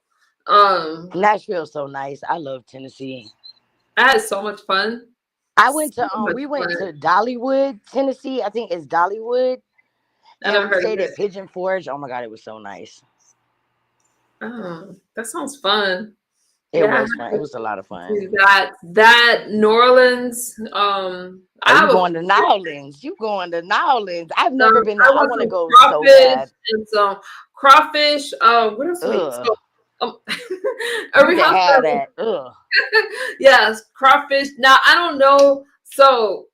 Um, Nashville's so nice. I love Tennessee. I had so much fun. I So went to much we went fun. to Dollywood, Tennessee. I think it's Dollywood. I And never we heard of stayed it. at Pigeon Forge. Oh my God, it was so nice. Oh, that sounds fun. It Yeah, I was have fun. It to was a lot of fun. do that New Orleans. Oh, I you have a going to Nowlands? You going to Nowlands? I've um, never been there. I I want want to some go so crawfish bad. and some crawfish. What else? Wait, Ugh, so um, you every can house have that. Ugh. yes, crawfish. Now I don't know. So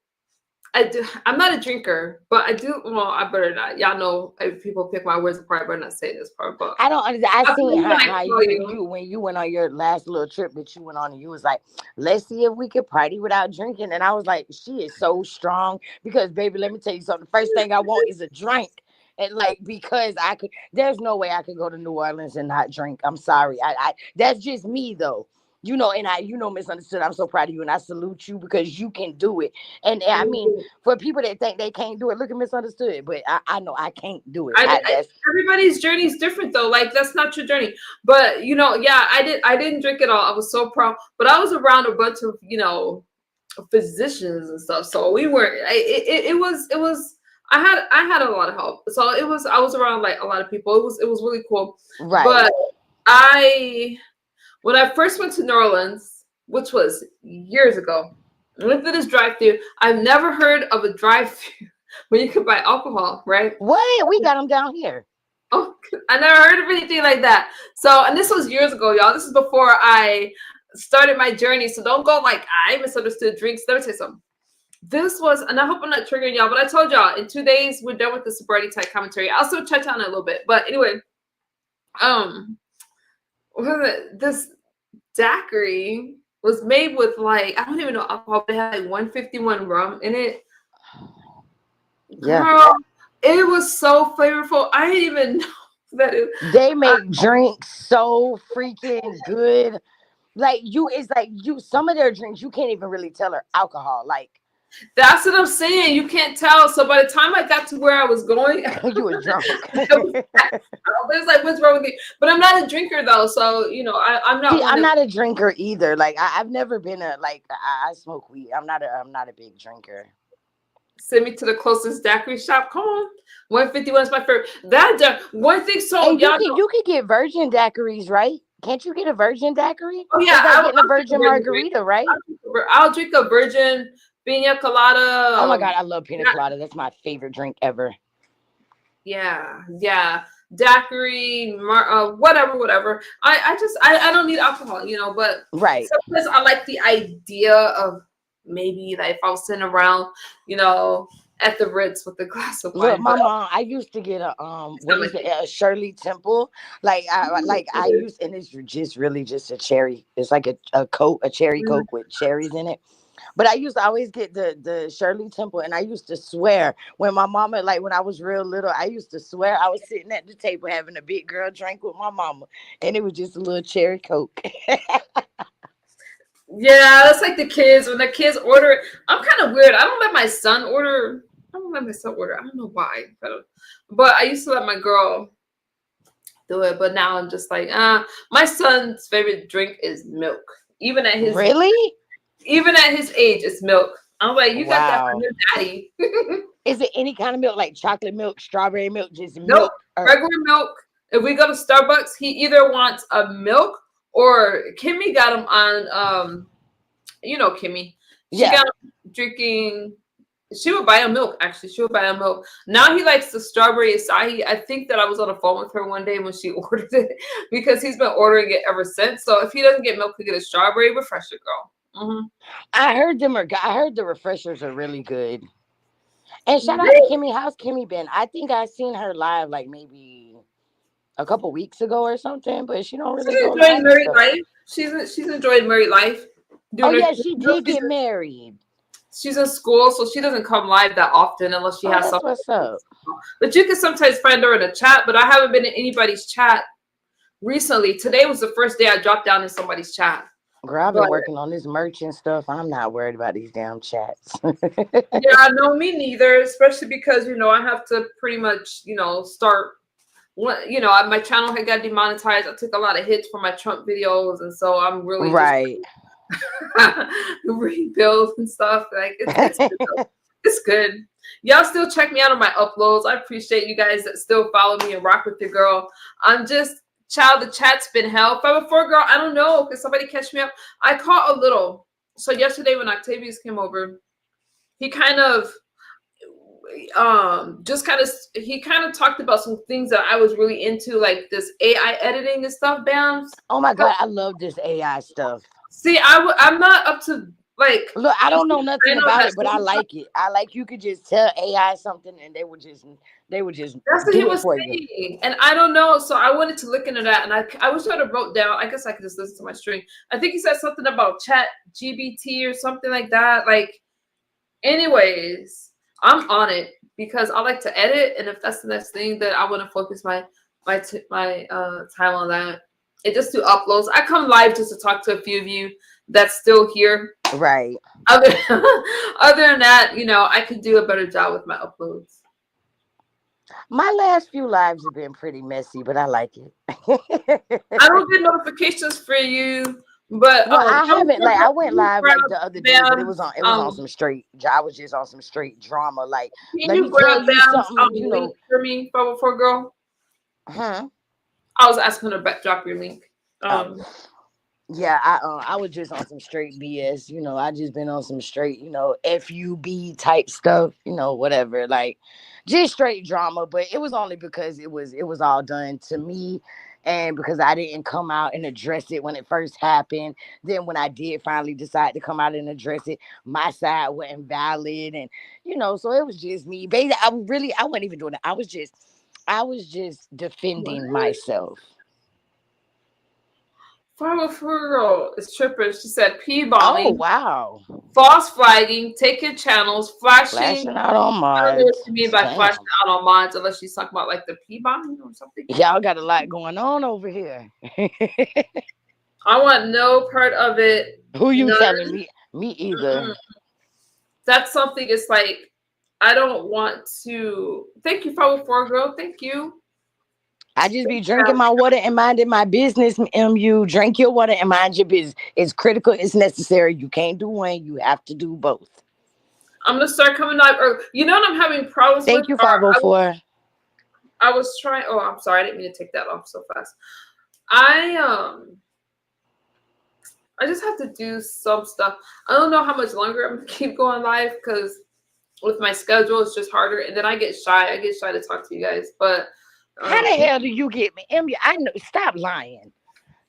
I do. I'm not a drinker, but I do. Well, I better not. Y'all know if people pick my words apart. I better not say this part. But I don't understand. I I seen believe when I how tell you you. you when you went on your last little trip that you went on, and you was like, let's see if we could party without drinking. And I was like, she is so strong, because baby, let me tell you something. The first thing I want is a drink. And, like, because there's no way I could go to New Orleans and not drink. I'm sorry. I that's just me though. And misunderstood. I'm so proud of you, and I salute you because you can do it. And I mean, for people that think they can't do it, look at misunderstood. But I know I can't do it. Everybody's journey is different though. Like that's not your journey. But yeah, I didn't drink it all. I was so proud. But I was around a bunch of physicians and stuff. So we were. It was. I had a lot of help. So it was. I was around like a lot of people. It was really cool. Right. But I when I first went to New Orleans, which was years ago, I went to this drive-through. I've never heard of a drive-through where you could buy alcohol, right? What? We got them down here. Oh, I never heard of anything like that. So, and this was years ago, y'all. This is before I started my journey. So don't go like I misunderstood drinks. Let me tell you something. This was, and I hope I'm not triggering y'all, but I told y'all in 2 days we're done with the sobriety type commentary. I'll still touch on it a little bit, but anyway, what was it? This daiquiri was made with like I don't even know alcohol, but it had like 151 rum in it. Yeah. Girl, it was so flavorful. I didn't even know that it. They make drinks so freaking good. Like it's like some of their drinks you can't even really tell are alcohol. Like That's what I'm saying. You can't tell. So by the time I got to where I was going, you were drunk. it's like, what's wrong with me? But I'm not a drinker though, so I'm not. See, I'm not a drinker either. Like I've never been I smoke weed. I'm not a big drinker. Send me to the closest daiquiri shop. Come on, 151 is my favorite. One thing. So And y'all, you can get virgin daiquiris, right? Can't you get a virgin daiquiri? oh yeah, It's like getting a virgin margarita, right? I'll drink a virgin pina colada. Oh my god, I love pina colada. That's my favorite drink ever. Yeah, daiquiri, whatever. I don't need alcohol, but right. Sometimes I like the idea of maybe like if I was sitting around, at the Ritz with a glass of wine. Look, my mom, I used to get a Shirley Temple. Like I used, and it's just really just a cherry. It's like a cherry Coke with cherries in it. But I used to always get the Shirley Temple, and I used to swear when my mama, like when I was real little, I used to swear I was sitting at the table having a big girl drink with my mama, and it was just a little cherry Coke. Yeah, that's like the kids when the kids order it. I'm kind of weird. I don't let my son order. I don't know why, but I used to let my girl do it. But now I'm just like, my son's favorite drink is milk. Even at his age, it's milk. I'm like, you got that from your daddy. Is it any kind of milk, like chocolate milk, strawberry milk, just Nope, milk? Regular milk. If we go to Starbucks, he either wants a milk or Kimmy got him on, Kimmy. She got him drinking. She would buy him milk, actually. She would buy him milk. Now he likes the strawberry acai. I think that I was on the phone with her one day when she ordered it because he's been ordering it ever since. So if he doesn't get milk, he get a strawberry refresher, girl. Mm-hmm. I heard the refreshers are really good. And shout out to Kimmy. How's Kimmy been? I think I seen her live like maybe a couple weeks ago or something, but she don't really She's enjoying married life. She's enjoying married life. She did get married. She's in school, so she doesn't come live that often unless she has something. What's up? But you can sometimes find her in a chat, but I haven't been in anybody's chat recently. Today was the first day I dropped down in somebody's chat. Girl, I've been working on this merch and stuff. I'm not worried about these damn chats. Yeah, no, me neither, especially because, I have to pretty much, start, my channel had got demonetized. I took a lot of hits for my Trump videos, and so I'm really right. rebuild and stuff. Like it's good. Y'all still check me out on my uploads. I appreciate you guys that still follow me and rock with your girl. I'm just the chat's been hell. 504 girl, I don't know. Can somebody catch me up? I caught a little. So yesterday when Octavius came over, he kind of talked about some things that I was really into, like this AI editing and stuff, Bams. Oh my god, I love this AI stuff. See, I'm not up to look, I don't know nothing about it, but I like it. I like you could just tell AI something and they would just that's what he was saying. And I don't know. So I wanted to look into that, and I wish I'd have wrote down. I guess I could just listen to my string. I think he said something about Chat GBT or something like that. Like, anyways, I'm on it because I like to edit, and if that's the next thing, that I want to focus my time on that. And just do uploads. I come live just to talk to a few of you that's still here. Right. Other than that, I could do a better job with my uploads. My last few lives have been pretty messy, but I like it. I don't get notifications for you But Well, I haven't like I went can you live grab like the other day, but Bam's it was on some straight. I was just on some straight drama. Like, can let you me tell grab you Bam's something. You link know, for me, 504 girl? huh? I was asking her to drop your link. Oh, Um, yeah. I was just on some straight BS. You know, I just been on some straight, FUB type stuff. Whatever. Like, just straight drama. But it was only because it was all done to me. And because I didn't come out and address it when it first happened, then when I did finally decide to come out and address it, my side wasn't valid, and so it was just me. Basically, I wasn't even doing it. I was just what? defending myself. 504 girl is tripping. She said P Oh bombing, wow. false flagging, taking channels, flashing. Flashing out on I don't know what mods. you mean by flashing Damn. out on mods, unless she's talking about like the P bombing or something. Y'all got a lot going on over here. I want no part of it. Who you None. telling me? Me either. Mm-mm. That's something. It's like I don't want to. Thank you, 504 girl. Thank you. I just be drinking my water and minding my business. MU, drink your water and mind your business. It's critical. It's necessary. You can't do one. You have to do both. I'm gonna start coming live early. You know what I'm having problems with? Thank you, Or 504. I was trying. Oh, I'm sorry. I didn't mean to take that off so fast. I I just have to do some stuff. I don't know how much longer I'm gonna keep going live because with my schedule it's just harder, and then I get shy. I get shy to talk to you guys. But How the hell do you get me? MU, I know. Stop lying.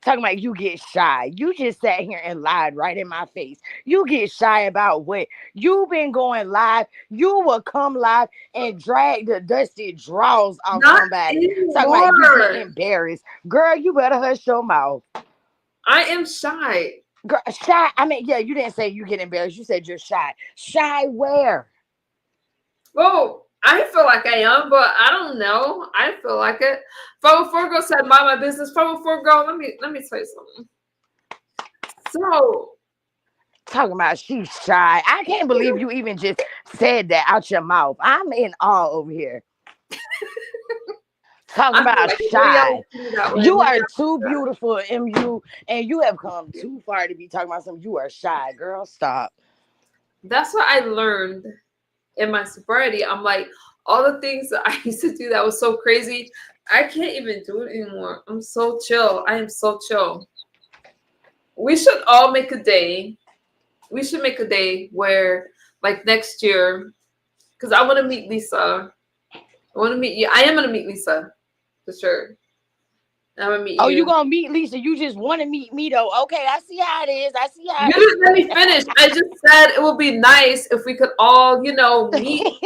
Talking about you get shy. You just sat here and lied right in my face. You get shy about what? You been going live. You will come live and drag the dusty draws off not somebody. Talking about you get anymore. embarrassed. Girl, you better hush your mouth. I am shy. Girl, shy. I mean, yeah, you didn't say you get embarrassed. You said you're shy. Shy where? Well, I feel like I am, but I don't know. I feel like it. 504 girl said, "Mind my business." 504 girl, let me tell you something. So Talking about she's shy. I can't believe you even just said that out your mouth. I'm in awe over here. Talking I feel about like nobody shy. else see that way. You Maybe are I too beautiful, MU, and you have come too far to be talking about something. You are shy, girl. Stop. That's what I learned in my sobriety. I'm like, all the things that I used to do that was so crazy, I can't even do it anymore. I'm so chill. I am so chill. We should all make a day. We should make a day where, like next year, because I want to meet Lisa. I want to meet you. I am going to meet Lisa for sure. I'm going to meet Oh, you you. gonna meet Lisa? You just want to meet me though? Okay, I see how it is. I see how You didn't let me finish. I just said it would be nice if we could all, meet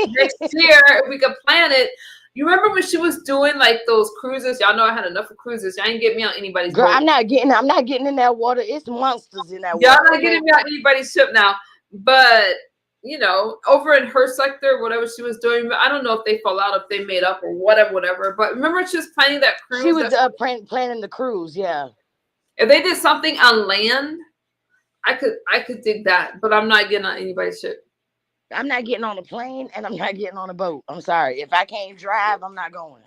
next year. If we could plan it. You remember when she was doing like those cruises? Y'all know I had enough of cruises. Y'all ain't get me on anybody's Girl, boat. I'm not getting in that water. It's monsters in that Y'all water. not Okay. getting me on anybody's ship now. But over in her sector, whatever she was doing, I don't know if they fell out, if they made up or whatever, whatever. But remember she was planning that She cruise. was planning the cruise. Yeah. If they did something on land, I could dig that. But I'm not getting on anybody's ship. I'm not getting on a plane and I'm not getting on a boat. I'm sorry. If I can't drive, I'm not going.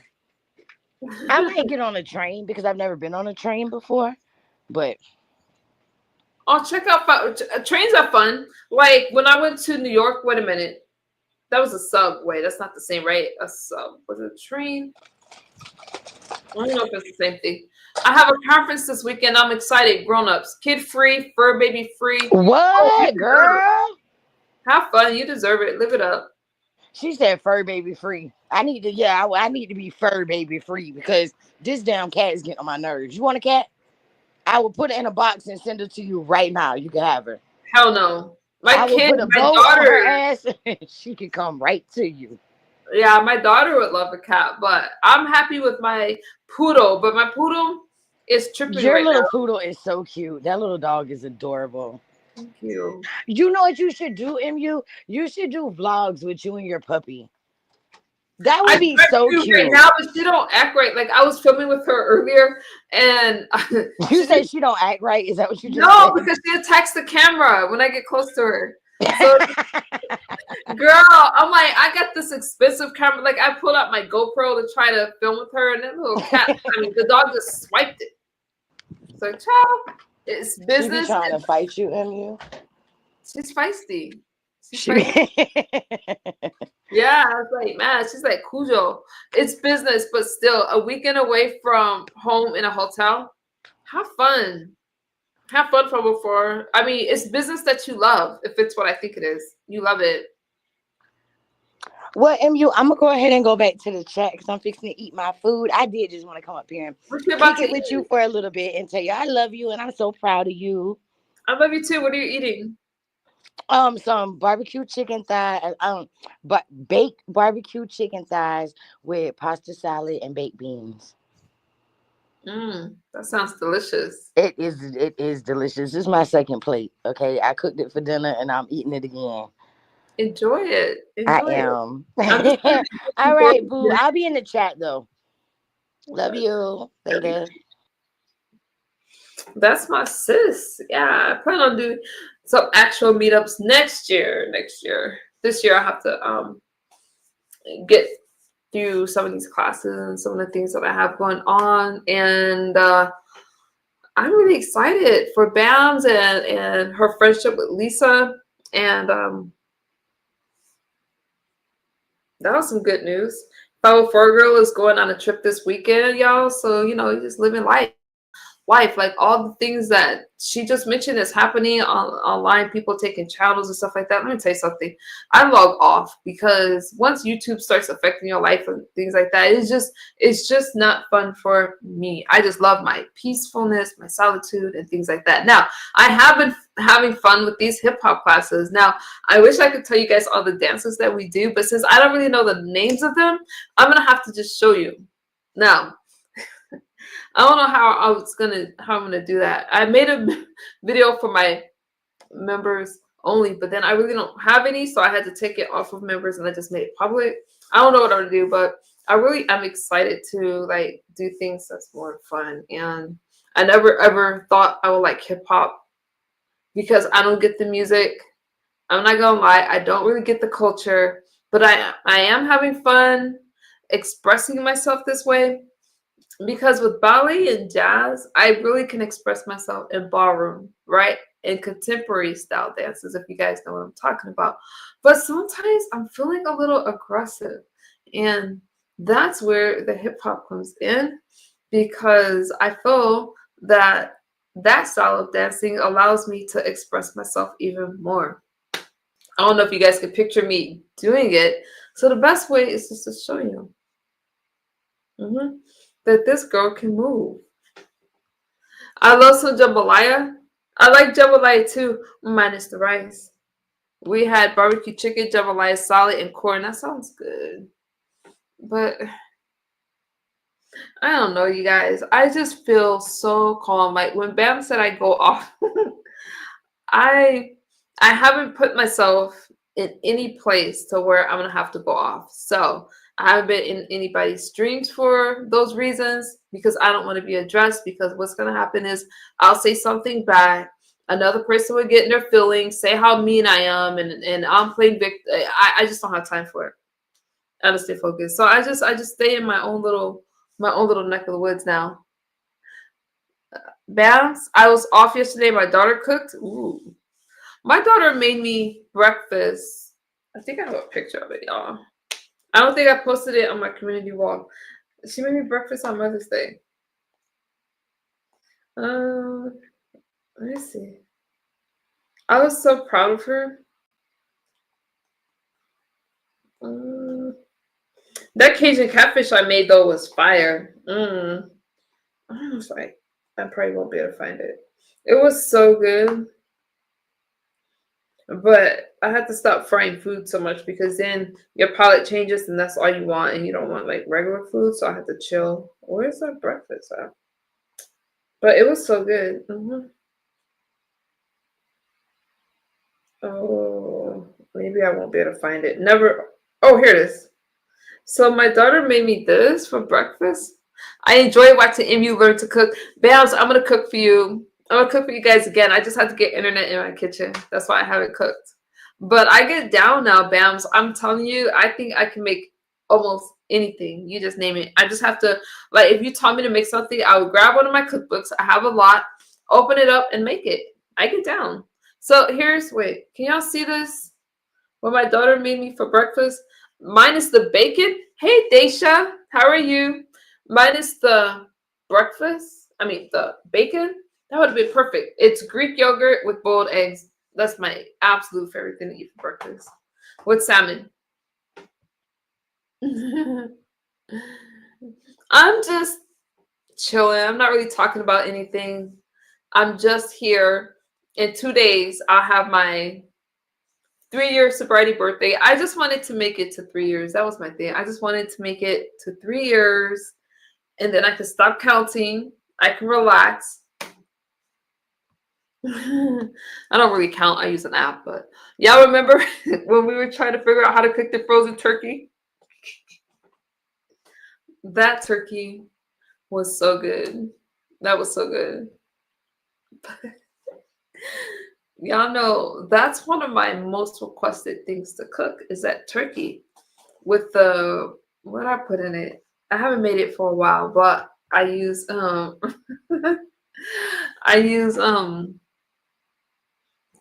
I might get on a train because I've never been on a train before. But Oh, check out trains are fun. Like when I went to New York. Wait a minute, that was a subway. That's not the same, right? A sub was it a train? I don't know if it's the same thing. I have a conference this weekend. I'm excited. Grown-ups, kid free, fur baby free. Oh, you what, deserve it. girl? Have fun. You deserve it. Live it up. She said fur baby free. I need to be fur baby free because this damn cat is getting on my nerves. You want a cat? I will put it in a box and send it to you right now. You can have her. Hell no. I will put a My bow on her daughter. ass and she can come right to you. Yeah, my daughter would love a cat, but I'm happy with my poodle. But my poodle is tripping Your right now. little poodle is so cute. That little dog is adorable. Thank you. You know what you should do, MU? You should do vlogs with you and your puppy. That I would be tried so to right cute. now, but she don't act right. Like I was filming with her earlier, and You she say just she don't act right? Is that what you just no, said? because she attacks the camera when I get close to her. So, girl, I'm like, I got this expensive camera. Like I pulled out my GoPro to try to film with her, and that little cat. I mean, the dog just swiped it. So, ciao. It's She be business. trying to fight you, MU. She's feisty. She's She feisty. be. Yeah, I was like, man, she's like Cujo. It's business, but still, a weekend away from home in a hotel. Have fun. Have fun from before. I mean, it's business that you love. If it's what I think it is, you love it. Well, MU, I'm gonna go ahead and go back to the chat because I'm fixing to eat my food. I did just want to come up here and What you about kick to it with you eat? for a little bit and tell you I love you and I'm so proud of you. I love you too. What are you eating? Some barbecue chicken thighs, but baked barbecue chicken thighs with pasta salad and baked beans. That sounds delicious. It is delicious. This is my second plate. Okay, I cooked it for dinner and I'm eating it again. Enjoy it. I Enjoy it. am. I'm just All looking forward right, boo. to I'll be in the chat though. Love it. you later. That's my sis. Yeah, I plan on doing some actual meetups next year. Next year. This year I have to get through some of these classes and some of the things that I have going on. And I'm really excited for Bams and her friendship with Lisa. And that was some good news. 504 Girl is going on a trip this weekend, y'all. So, just living life, like all the things that she just mentioned is happening online, people taking channels and stuff like that. Let me tell you something. I log off because once YouTube starts affecting your life and things like that, it's just not fun for me. I just love my peacefulness, my solitude, and things like that. Now, I have been having fun with these hip hop classes. Now, I wish I could tell you guys all the dances that we do, but since I don't really know the names of them, I'm gonna have to just show you. Now, I don't know how I'm gonna do that. I made a video for my members only, but then I really don't have any, so I had to take it off of members and I just made it public. I don't know what I'm gonna do, but I really am excited to like do things that's more fun. And I never ever thought I would like hip hop because I don't get the music. I'm not gonna lie, I don't really get the culture, but I am having fun expressing myself this way. Because with ballet and jazz, I really can express myself in ballroom, right? In contemporary style dances, if you guys know what I'm talking about. But sometimes I'm feeling a little aggressive. And that's where the hip hop comes in because I feel that that style of dancing allows me to express myself even more. I don't know if you guys can picture me doing it. So the best way is just to show you. That this girl can move. I love some jambalaya. I like jambalaya too, minus the rice. We had barbecue chicken, jambalaya salad, and corn. That sounds good. But I don't know, you guys. I just feel so calm. Like when Bam said I go off, I I haven't put myself in any place to where I'm gonna have to go off. So I haven't been in anybody's streams for those reasons because I don't want to be addressed. Because what's gonna happen is I'll say something bad, another person will get in their feelings, say how mean I am, and I'm playing victim. I just don't have time for it. I have to stay focused. So I just stay in my own little neck of the woods now. Bams, I was off yesterday. My daughter cooked. Ooh. My daughter made me breakfast. I think I have a picture of it, y'all. I don't think I posted it on my community wall. She made me breakfast on Mother's Day. Let me see. I was so proud of her. That Cajun catfish I made though was fire. I was like, I probably won't be able to find it. It was so good. But I had to stop frying food so much because then your palate changes and that's all you want and you don't want like regular food. So I had to chill. Where's our breakfast at? But it was so good. Oh, maybe I won't be able to find it. Never. Oh, here it is. So my daughter made me this for breakfast. I enjoy watching MU learn to cook. Bams, I'm gonna cook for you. I'm gonna cook for you guys again. I just had to get internet in my kitchen. That's why I haven't cooked. But I get down now, Bams. I'm telling you, I think I can make almost anything. You just name it. I just have to, like, if you taught me to make something, I would grab one of my cookbooks. I have a lot. open it up and make it. I get down. So wait, can y'all see this? What my daughter made me for breakfast? Minus the bacon. Hey, Daisha, how are you? Minus the the bacon. That would have been perfect. It's Greek yogurt with boiled eggs. That's my absolute favorite thing to eat for breakfast. With salmon. I'm just chilling. I'm not really talking about anything. I'm just here. In 2 days, I'll have my 3-year sobriety birthday. I just wanted to make it to 3 years. That was my thing. I just wanted to make it to 3 years, and then I could stop counting. I can relax. I don't really count. I use an app, but y'all remember when we were trying to figure out how to cook the frozen turkey? That turkey was so good. That was so good. Y'all know that's one of my most requested things to cook is that turkey with the what I put in it. I haven't made it for a while, but I use I use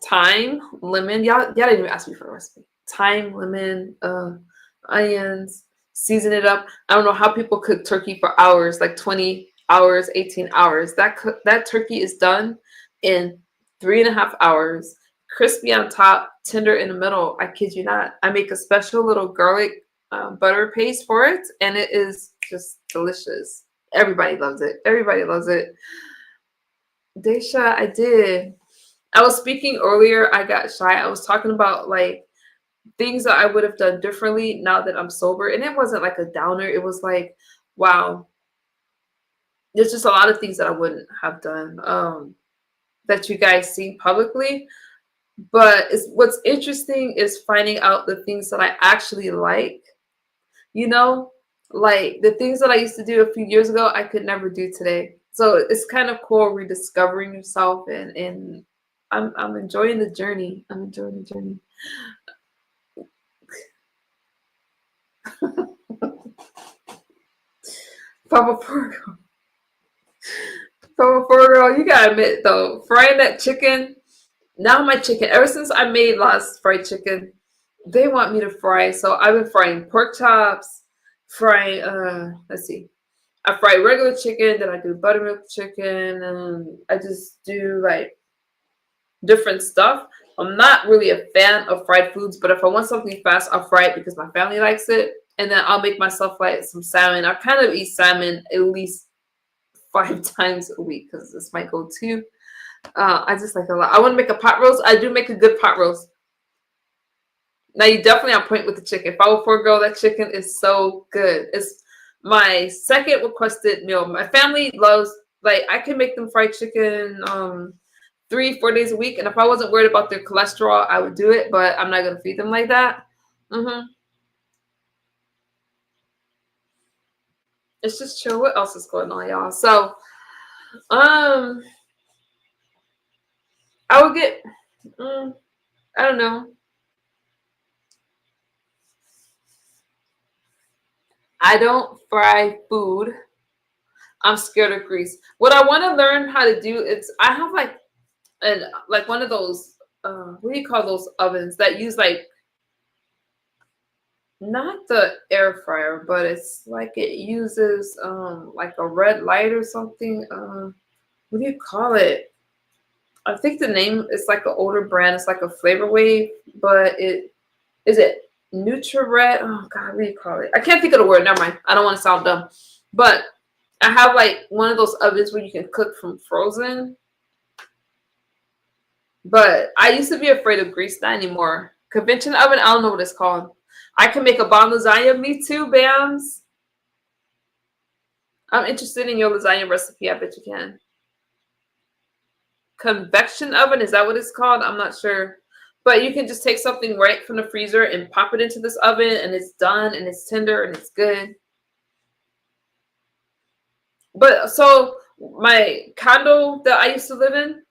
thyme, lemon. Y'all didn't even ask me for a recipe. Thyme, lemon, onions, season it up. I don't know how people cook turkey for hours, like 20 hours, 18 hours. That turkey is done in 3.5 hours, crispy on top, tender in the middle. I kid you not. I make a special little garlic butter paste for it, and it is just delicious. Everybody loves it. Everybody loves it. Daisha, I did. I was speaking earlier. I got shy. I was talking about like things that I would have done differently now that I'm sober, and it wasn't like a downer. It was like, wow, there's just a lot of things that I wouldn't have done. That you guys see publicly, but what's interesting is finding out the things that I actually like, like the things that I used to do a few years ago I could never do today. So it's kind of cool rediscovering yourself, and I'm enjoying the journey. I'm enjoying the journey. Papa Porgo. Papa Porgo, you gotta admit though, frying that chicken. Now my chicken, ever since I made last fried chicken, they want me to fry. So I've been frying pork chops, frying let's see. I fry regular chicken, then I do buttermilk chicken, and I just do like different stuff. I'm not really a fan of fried foods, but if I want something fast, I'll fry it because my family likes it. And then I'll make myself like some salmon. I kind of eat salmon at least 5 times a week because it's my go-to. I just like a lot. I want to make a pot roast. I do make a good pot roast. Now you definitely on point with the chicken. If I were for a girl, that chicken is so good. It's my second requested meal. My family loves, like, I can make them fried chicken 3-4 days a week, and if I wasn't worried about their cholesterol, I would do it. But I'm not gonna feed them like that. It's just chill. What else is going on, y'all? So, I would get. I don't know. I don't fry food. I'm scared of grease. What I want to learn how to do is I have like one of those what do you call those ovens that use like not the air fryer, but it's like it uses like a red light or something. What do you call it? I think the name is like an older brand. It's like a Flavor Wave, but it Nutri-Red. Oh God, what do you call it? I can't think of the word. Never mind. I don't want to sound dumb. But I have like one of those ovens where you can cook from frozen. But I used to be afraid of grease, not anymore. Convention oven, I don't know what it's called. I can make a bomb lasagna. Me too, Bams. I'm interested in your lasagna recipe. I bet you can. Convection oven, is that what it's called? I'm not sure. But you can just take something right from the freezer and pop it into this oven, and it's done, and it's tender, and it's good. But so my condo that I used to live in,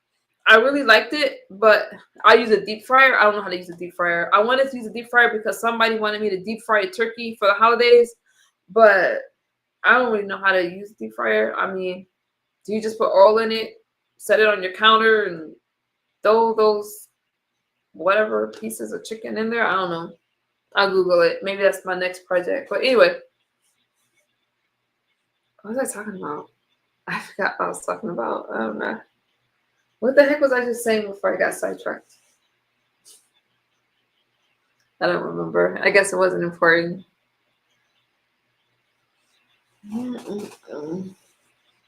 I really liked it, but I use a deep fryer. I don't know how to use a deep fryer. I wanted to use a deep fryer because somebody wanted me to deep fry a turkey for the holidays, but I don't really know how to use a deep fryer. I mean, do you just put oil in it, set it on your counter and throw those whatever pieces of chicken in there. I don't know. I'll Google it. Maybe that's my next project. But anyway, what was I talking about? I forgot what I was talking about. I don't know. What the heck was I just saying before I got sidetracked? I don't remember. I guess it wasn't important.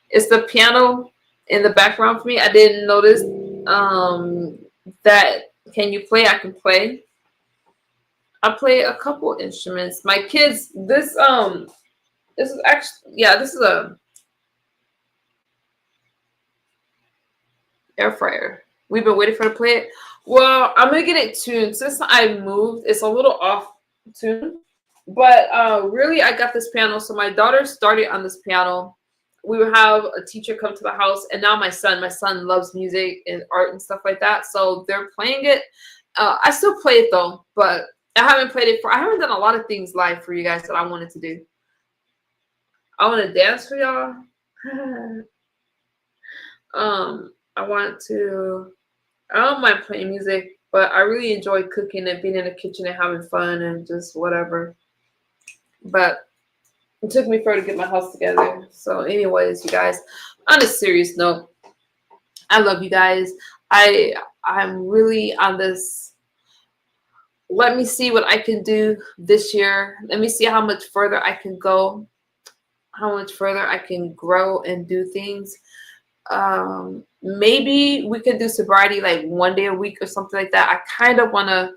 It's the piano in the background for me. I didn't notice that. Can you play? I can play. I play a couple instruments. My kids, this is actually, yeah, this is a air fryer. We've been waiting for her to play it. Well, I'm gonna get it tuned. Since I moved, it's a little off tune. But really, I got this piano. So my daughter started on this piano. We would have a teacher come to the house, and now my son loves music and art and stuff like that. So they're playing it. I still play it though, but I haven't played it I haven't done a lot of things live for you guys that I wanted to do. I want to dance for y'all. I don't mind playing music, but I really enjoy cooking and being in the kitchen and having fun and just whatever. But it took me forever to get my house together. So anyways, you guys, on a serious note, I love you guys. I'm really on this. Let me see what I can do this year. Let me see how much further I can go, how much further I can grow and do things. Maybe we could do sobriety like 1 day a week or something like that. I kind of want to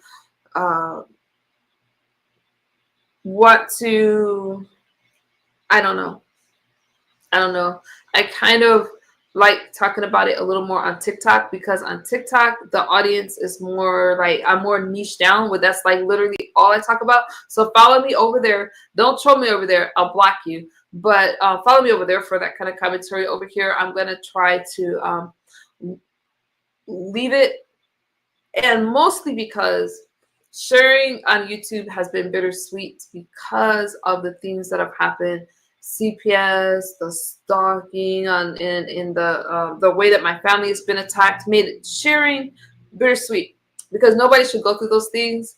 I don't know. I kind of like talking about it a little more on TikTok, because on TikTok the audience is more like, I'm more niche down with, that's like literally all I talk about. So follow me over there. Don't troll me over there. I'll block you. But follow me over there for that kind of commentary. Over here, I'm going to try to leave it. And mostly because sharing on YouTube has been bittersweet because of the things that have happened. CPS, the stalking, in the way that my family has been attacked, made it sharing bittersweet, because nobody should go through those things.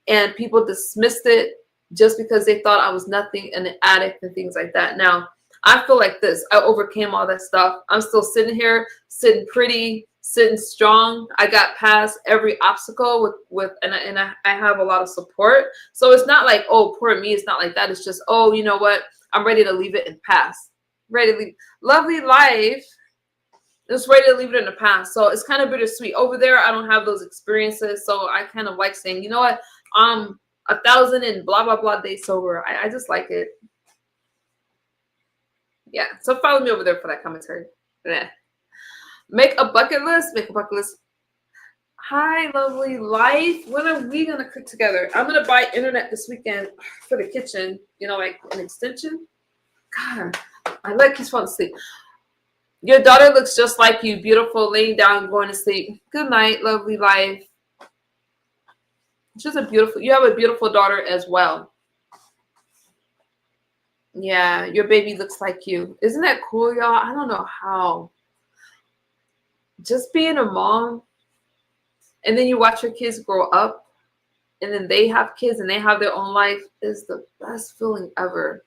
And people dismissed it just because they thought I was nothing and an addict and things like that. Now, I feel like this. I overcame all that stuff. I'm still sitting here, sitting pretty, sitting strong. I got past every obstacle and I have a lot of support. So it's not like, oh, poor me. It's not like that. It's just, oh, you know what? I'm ready to leave it and pass. Ready to leave. Lovely life. Just ready to leave it in the past. So it's kind of bittersweet. Over there, I don't have those experiences. So I kind of like saying, you know what? 1,000 and blah, blah, blah days sober. I just like it. Yeah. So follow me over there for that commentary. Yeah. Make a bucket list. Make a bucket list. Hi, lovely life. When are we going to cook together? I'm going to buy internet this weekend for the kitchen. You know, like an extension. God, I like he's falling asleep. Your daughter looks just like you. Beautiful, laying down, going to sleep. Good night, lovely life. She's you have a beautiful daughter as well. Yeah, your baby looks like you. Isn't that cool, y'all? I don't know how. Just being a mom, and then you watch your kids grow up, and then they have kids and they have their own life, is the best feeling ever.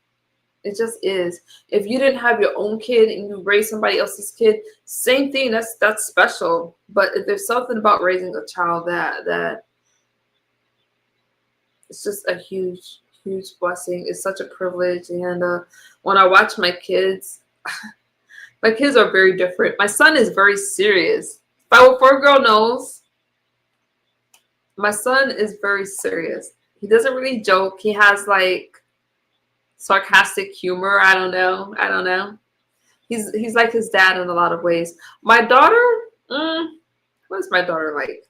It just is. If you didn't have your own kid and you raise somebody else's kid, same thing. That's special. But if there's something about raising a child that it's just a huge, huge blessing. It's such a privilege. And when I watch my kids are very different. My son is very serious. 504 girl knows. My son is very serious. He doesn't really joke. He has like sarcastic humor. I don't know. He's like his dad in a lot of ways. My daughter, what is my daughter like?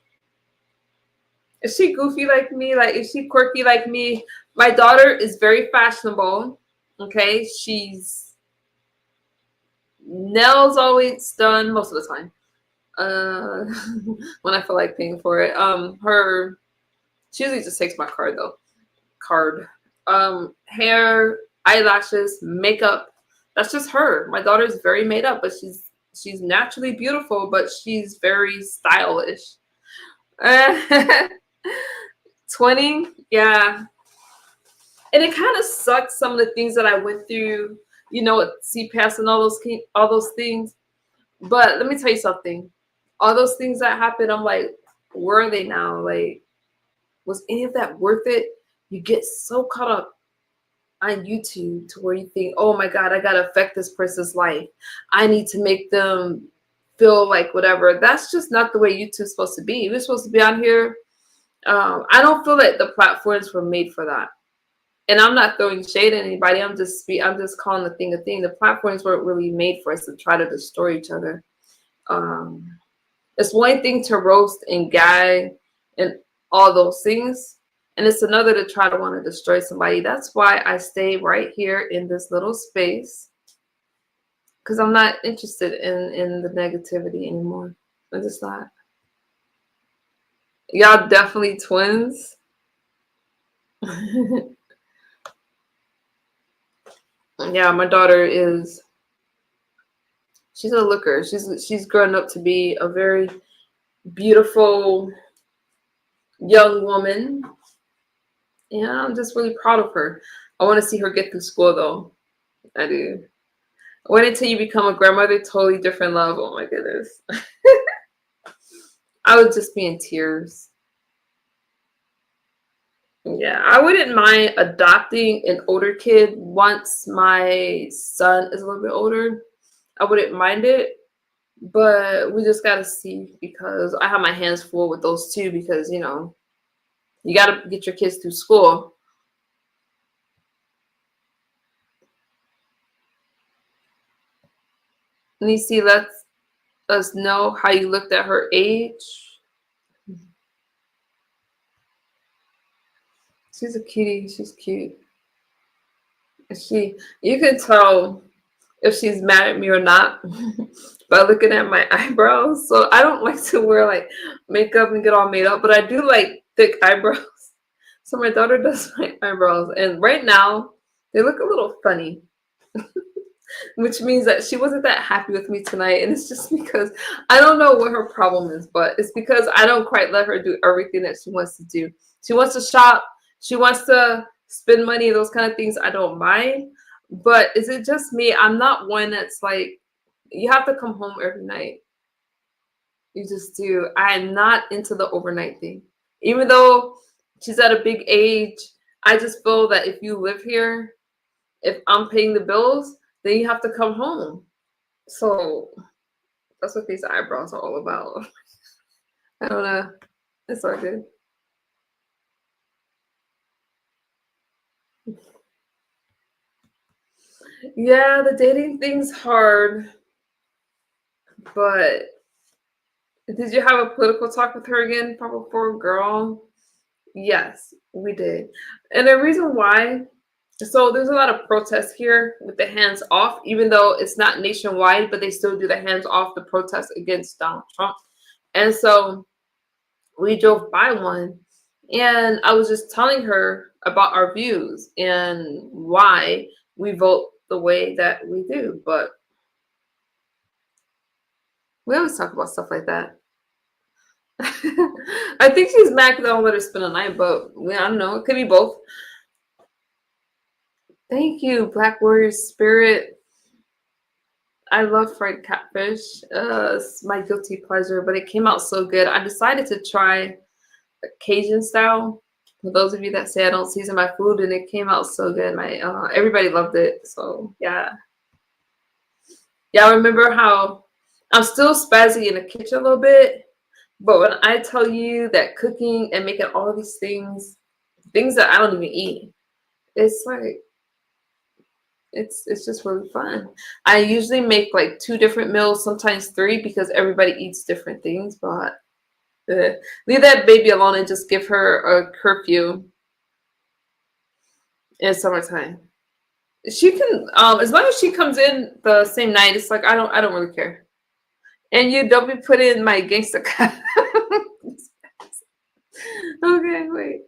Is she goofy like me? Like, is she quirky like me? My daughter is very fashionable. Okay, she's nails always done most of the time. When I feel like paying for it. She usually just takes my card though. Hair, eyelashes, makeup. That's just her. My daughter is very made up, but she's She's naturally beautiful, but she's very stylish. 20, yeah. And it kind of sucks some of the things that I went through, with CPAS and all those things. But let me tell you something. All those things that happened, I'm like, where are they now? Like, was any of that worth it? You get so caught up on YouTube to where you think, oh my God, I gotta affect this person's life. I need to make them feel like whatever. That's just not the way YouTube's supposed to be. We're supposed to be on here. I don't feel like the platforms were made for that. And I'm not throwing shade at anybody. I'm just calling the thing a thing. The platforms weren't really made for us to try to destroy each other. It's one thing to roast and gag and all those things, and it's another to try to want to destroy somebody. That's why I stay right here in this little space, because I'm not interested in the negativity anymore. I'm just not. Y'all definitely twins. Yeah, my daughter she's a looker. She's grown up to be a very beautiful young woman. Yeah, I'm just really proud of her. I want to see her get through school though. I do. Wait until you become a grandmother, totally different love. Oh my goodness. I would just be in tears. Yeah, I wouldn't mind adopting an older kid once my son is a little bit older. I wouldn't mind it, but we just gotta see, because I have my hands full with those two, because you gotta get your kids through school. Nisi lets us know how you looked at her age. She's a cutie. She's cute. You can tell if she's mad at me or not by looking at my eyebrows. So I don't like to wear like makeup and get all made up, but I do like thick eyebrows. So my daughter does my eyebrows, and right now they look a little funny. Which means that she wasn't that happy with me tonight, and it's just because I don't know what her problem is, but it's because I don't quite let her do everything that she wants to do. She wants to shop, she wants to spend money, those kind of things. I don't mind, but is it just me? I'm not one that's like, you have to come home every night. You just do. I'm not into the overnight thing. Even though she's at a big age, I just feel that if you live here, if I'm paying the bills, then you have to come home. So that's what these eyebrows are all about. I don't know. It's all good. Yeah, the dating thing's hard. But did you have a political talk with her again, Papa Four girl? Yes, we did. And the reason why, so there's a lot of protests here with the hands off, even though it's not nationwide, but they still do the hands off, the protest against Donald Trump. And so we drove by one, and I was just telling her about our views and why we vote the way that we do. But we always talk about stuff like that. I think she's mad because I don't let her spend a night, but I don't know. It could be both. Thank you, Black Warrior Spirit. I love fried catfish. It's my guilty pleasure, but it came out so good. I decided to try Cajun style. For those of you that say I don't season my food, and it came out so good. Everybody loved it. So yeah. Y'all remember how I'm still spazzy in the kitchen a little bit, but when I tell you that cooking and making all of these things that I don't even eat, it's like it's just really fun. I usually make like 2 different meals, sometimes 3, because everybody eats different things. But leave that baby alone and just give her a curfew in summertime. She can, as long as she comes in the same night, it's like I don't really care. And you don't be putting my gangster cut. Okay, wait.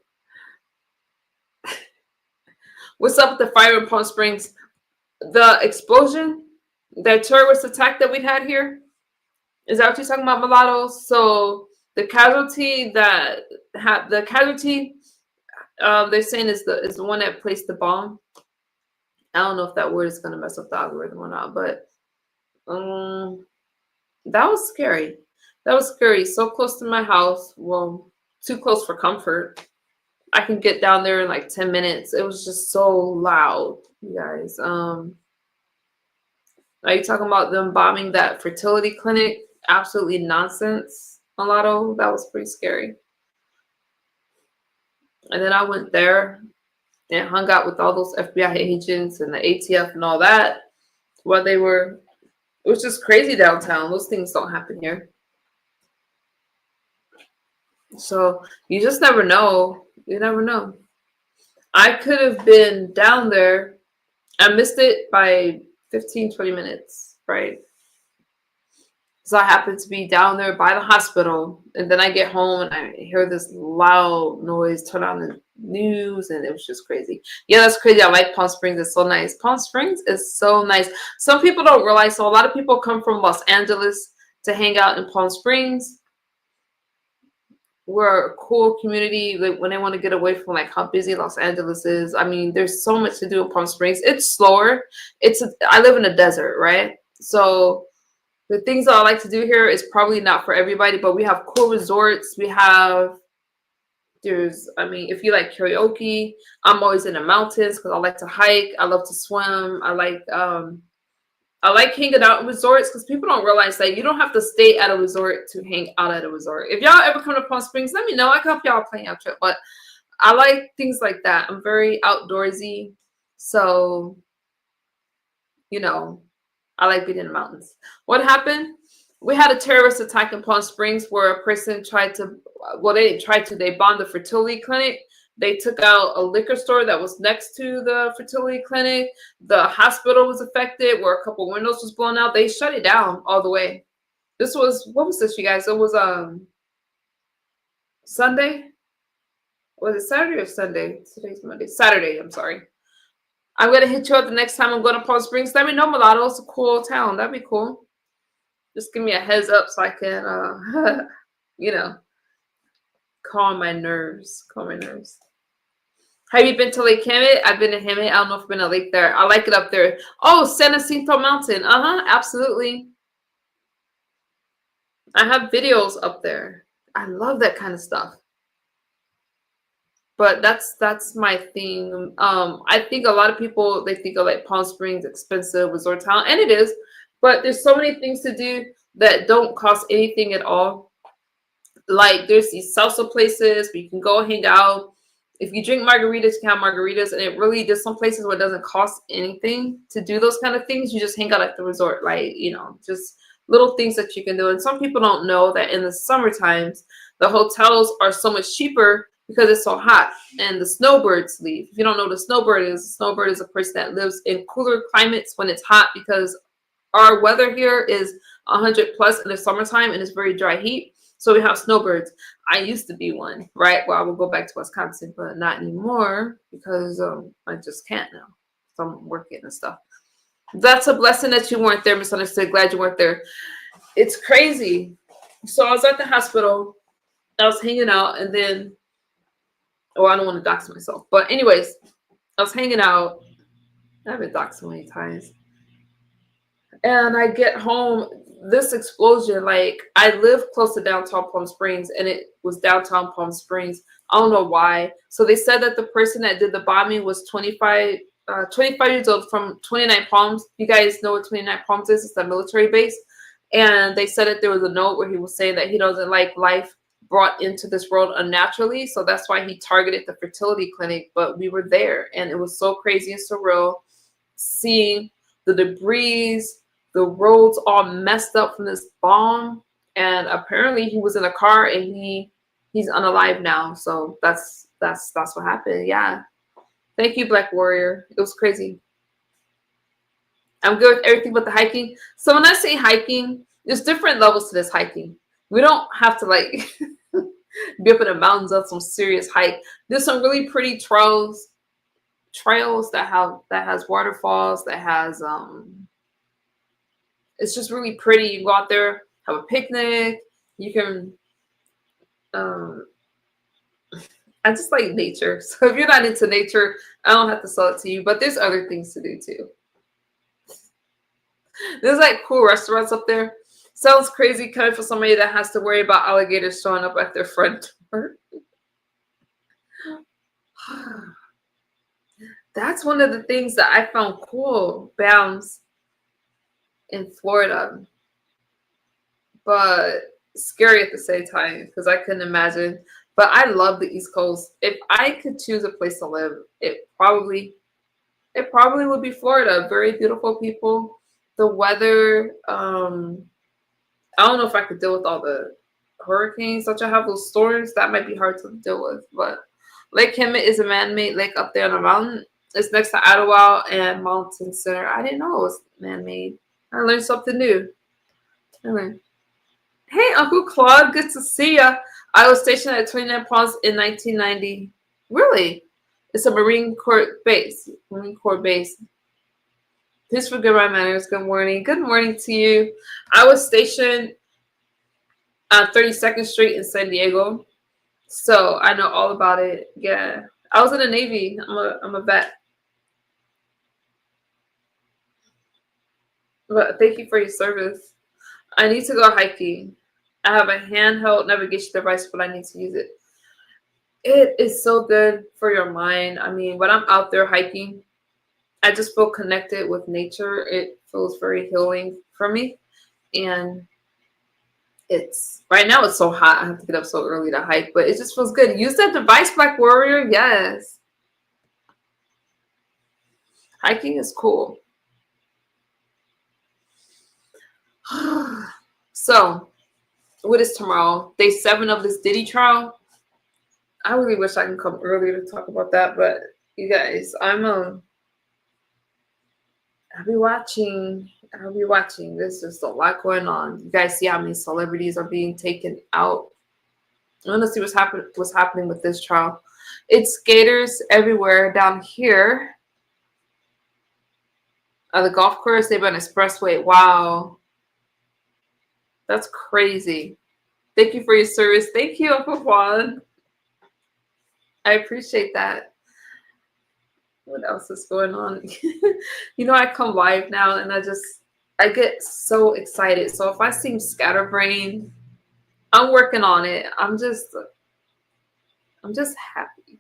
What's up with the fire in Palm Springs? The explosion, That terrorist attack that we had here. Is that what you're talking about, mulattoes? So the casualty that had the casualty, they're saying is the one that placed the bomb. I don't know if that word is gonna mess up the algorithm or not, but um, that was scary. That was scary. So close to my house. Well, too close for comfort. I can get down there in like 10 minutes. It was just so loud, you guys. Are you talking about them bombing that fertility clinic? Absolutely nonsense, Mulatto. That was pretty scary. And then I went there and hung out with all those FBI agents and the ATF and all that while they were, it was just crazy downtown. Those things don't happen here. So you just never know. You never know. I could have been down there. I missed it by 15, 20 minutes, right? So I happened to be down there by the hospital, and then I get home and I hear this loud noise, turn on the news, and it was just crazy. Yeah, that's crazy. I like Palm Springs. It's so nice. Palm Springs is so nice. Some people don't realize, so a lot of people come from Los Angeles to hang out in Palm Springs. We're a cool community, like when they want to get away from like how busy Los Angeles is. I mean, there's so much to do in Palm Springs. It's slower. I live in a desert, right? So the things that I like to do here is probably not for everybody, but we have cool resorts. I mean, if you like karaoke, I'm always in the mountains because I like to hike. I love to swim. I like hanging out in resorts because people don't realize that you don't have to stay at a resort to hang out at a resort. If y'all ever come to Palm Springs, let me know. I can help y'all plan your trip. But I like things like that. I'm very outdoorsy. So, I like being in the mountains. What happened? We had a terrorist attack in Palm Springs where a person they bombed the fertility clinic. They took out a liquor store that was next to the fertility clinic. The hospital was affected where a couple windows was blown out. They shut it down all the way. What was this, you guys? It was Sunday? Was it Saturday or Sunday? Today's Monday. Saturday, I'm sorry. I'm going to hit you up the next time I'm going to Palm Springs. Let me know, Mulatto. It's a cool town. That'd be cool. Just give me a heads up so I can, calm my nerves. Have you been to Lake Hemet? I've been to Hemet. I don't know if I've been to Lake there. I like it up there. Oh, San Jacinto Mountain. Absolutely. I have videos up there. I love that kind of stuff. But that's my thing. I think a lot of people, they think of like Palm Springs, expensive resort town, and it is. But there's so many things to do that don't cost anything at all. Like there's these salsa places where you can go hang out. If you drink margaritas, you can have margaritas, and there's some places where it doesn't cost anything to do those kind of things. You just hang out at the resort, like just little things that you can do. And some people don't know that in the summer times, the hotels are so much cheaper because it's so hot, and the snowbirds leave. If you don't know what a snowbird is a person that lives in cooler climates when it's hot, because our weather here is 100 plus in the summertime and it's very dry heat. So we have snowbirds. I used to be one, right? Well, I will go back to Wisconsin, but not anymore because I just can't now. So I'm working and stuff. That's a blessing that you weren't there, Misunderstood. Glad you weren't there. It's crazy. So I was at the hospital. I was hanging out, and then, I don't want to dox myself. But anyways, I was hanging out. I've been doxed so many times. And I get home, this explosion, like I live close to downtown Palm Springs, and it was downtown Palm Springs. I don't know why. So they said that the person that did the bombing was 25 years old from 29 Palms. You guys know what 29 Palms is? It's a military base. And they said that there was a note where he was saying that he doesn't like life brought into this world unnaturally. So that's why he targeted the fertility clinic. But we were there, and it was so crazy and surreal seeing the debris, the roads all messed up from this bomb. And apparently he was in a car, and he's unalive now. So that's what happened. Yeah. Thank you, Black Warrior. It was crazy. I'm good with everything but the hiking. So when I say hiking, there's different levels to this hiking. We don't have to like be up in the mountains on some serious hike. There's some really pretty trails that has waterfalls, that has It's just really pretty. You can go out there, have a picnic. You can. Um, I just like nature. So if you're not into nature, I don't have to sell it to you. But there's other things to do too. There's like cool restaurants up there. Sounds crazy coming for somebody that has to worry about alligators showing up at their front door. That's one of the things that I found cool, Bams, in Florida, but scary at the same time because I couldn't imagine. But I love the East Coast. If I could choose a place to live, it probably would be Florida. Very beautiful people. The weather, I don't know if I could deal with all the hurricanes that you have, those storms. That might be hard to deal with. But Lake Hemet is a man-made lake up there on a mountain. It's next to Idlewild and Mountain Center. I didn't know it was man-made. I learned something new. Anyway. Hey, Uncle Claude, good to see ya. I was stationed at 29 Palms in 1990. Really? It's a Marine Corps base. Marine Corps base. Please forgive my manners. Good morning. Good morning to you. I was stationed on 32nd Street in San Diego, so I know all about it. Yeah, I was in the Navy. I'm a vet. But thank you for your service. I need to go hiking. I have a handheld navigation device, but I need to use it. It is so good for your mind. I mean, when I'm out there hiking, I just feel connected with nature. It feels very healing for me. And it's right now it's so hot. I have to get up so early to hike, but it just feels good. Use that device, Black Warrior. Yes. Hiking is cool. So, what is tomorrow? Day 7 of this Diddy trial. I really wish I could come earlier to talk about that, but you guys, I'll be watching. I'll be watching. There's just a lot going on. You guys see how many celebrities are being taken out. I want to see what's happening with this trial. It's skaters everywhere down here. The golf course, they've been expressway. Wow. That's crazy. Thank you for your service. Thank you, Uncle Juan. I appreciate that. What else is going on? I come live now and I get so excited. So if I seem scatterbrained, I'm working on it. I'm just happy.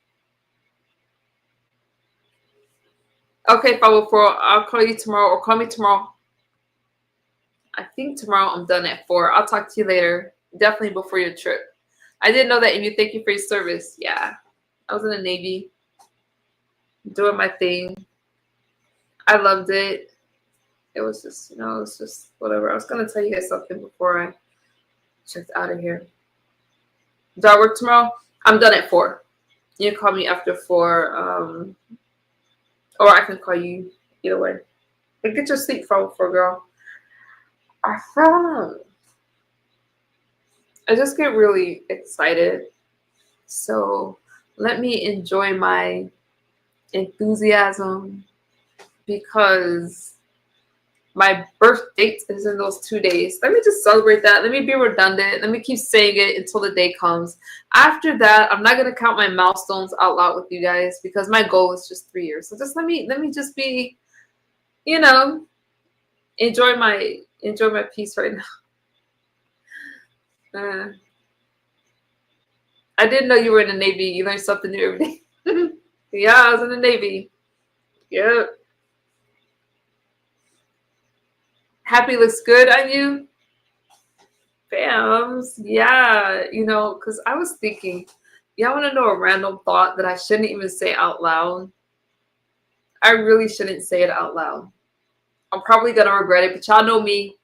Okay, 504, I'll call you tomorrow or call me tomorrow. I think tomorrow I'm done at 4. I'll talk to you later. Definitely before your trip. I didn't know that, and you thank you for your service. Yeah. I was in the Navy. Doing my thing. I loved it. It was just whatever. I was gonna tell you guys something before I checked out of here. Do I work tomorrow? I'm done at 4. You can call me after 4. Or I can call you either way. And get your sleep from for girl. I just get really excited. So let me enjoy my enthusiasm because my birth date is in those 2 days. Let me just celebrate that. Let me be redundant. Let me keep saying it until the day comes. After that, I'm not gonna count my milestones out loud with you guys because my goal is just 3 years. So just let me just be, enjoy my peace right now. I didn't know you were in the Navy. You learn something new every day. Yeah, I was in the Navy. Yep. Happy looks good on you. Bams. Yeah, because I was thinking, y'all want to know a random thought that I shouldn't even say out loud? I really shouldn't say it out loud. I'm probably going to regret it, but y'all know me.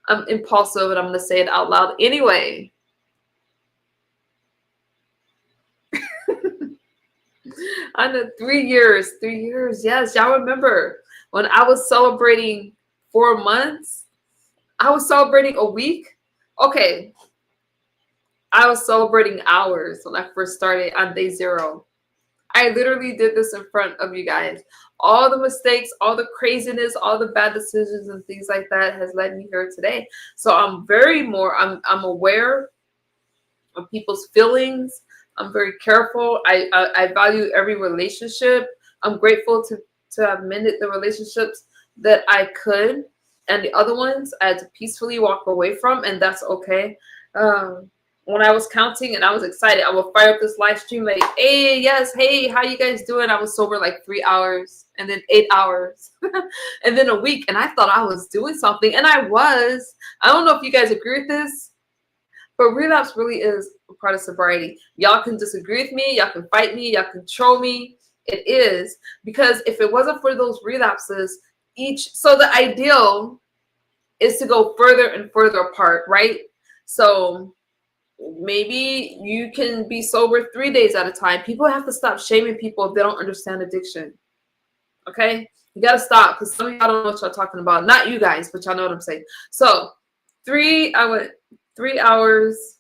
I'm impulsive and I'm going to say it out loud anyway. I know 3 years. 3 years. Yes, y'all remember when I was celebrating 4 months? I was celebrating a week. Okay. I was celebrating hours when I first started on day 0. I literally did this in front of you guys. All the mistakes, all the craziness, all the bad decisions and things like that has led me here today. So I'm aware of people's feelings. I'm very careful. I value every relationship. I'm grateful to have mended the relationships that I could, and the other ones I had to peacefully walk away from, and that's okay. Um, when I was counting and I was excited, I would fire up this live stream like, "Hey, yes, hey, how you guys doing?" I was sober like 3 hours, and then 8 hours, and then a week, and I thought I was doing something, and I was. I don't know if you guys agree with this, but relapse really is a part of sobriety. Y'all can disagree with me, y'all can fight me, y'all can troll me. It is, because if it wasn't for those relapses, so the ideal is to go further and further apart, right? So maybe you can be sober 3 days at a time. People have to stop shaming people if they don't understand addiction. Okay? You gotta stop, because some of y'all don't know what y'all talking about. Not you guys, but y'all know what I'm saying. So I went 3 hours,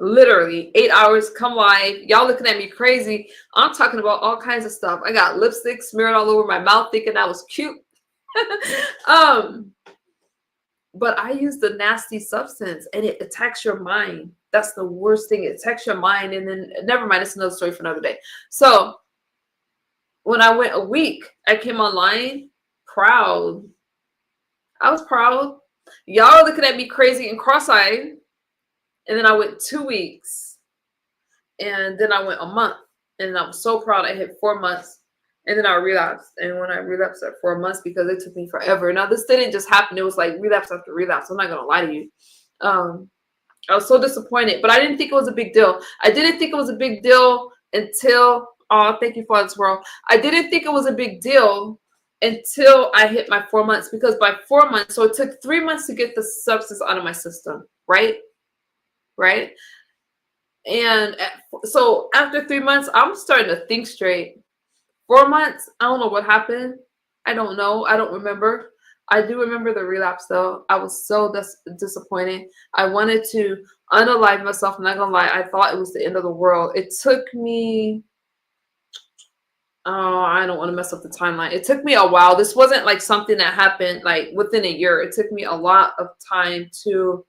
literally 8 hours, come live. Y'all looking at me crazy. I'm talking about all kinds of stuff. I got lipstick smeared all over my mouth thinking that was cute. But I used a nasty substance and it attacks your mind. That's the worst thing. It attacks your mind, and then never mind, it's another story for another day. So when I went a week, I came online proud. I was proud. Y'all are looking at me crazy and cross-eyed. And then I went 2 weeks. And then I went a month. And I was so proud. I hit 4 months. And then I relapsed. And when I relapsed at 4 months, because it took me forever. Now, this didn't just happen. It was like relapse after relapse. I'm not going to lie to you. I was so disappointed. But I didn't think it was a big deal. I didn't think it was a big deal until, oh, thank you, Father Swirl. I didn't think it was a big deal until I hit my 4 months. Because by 4 months, so it took 3 months to get the substance out of my system. Right? And so after 3 months, I'm starting to think straight. 4 months, I don't know what happened. I don't know. I don't remember. I do remember the relapse, though. I was so disappointed. I wanted to unalive myself. I'm not gonna lie. I thought it was the end of the world. It took me, oh, I don't want to mess up the timeline. It took me a while. This wasn't like something that happened like within a year. It took me a lot of time to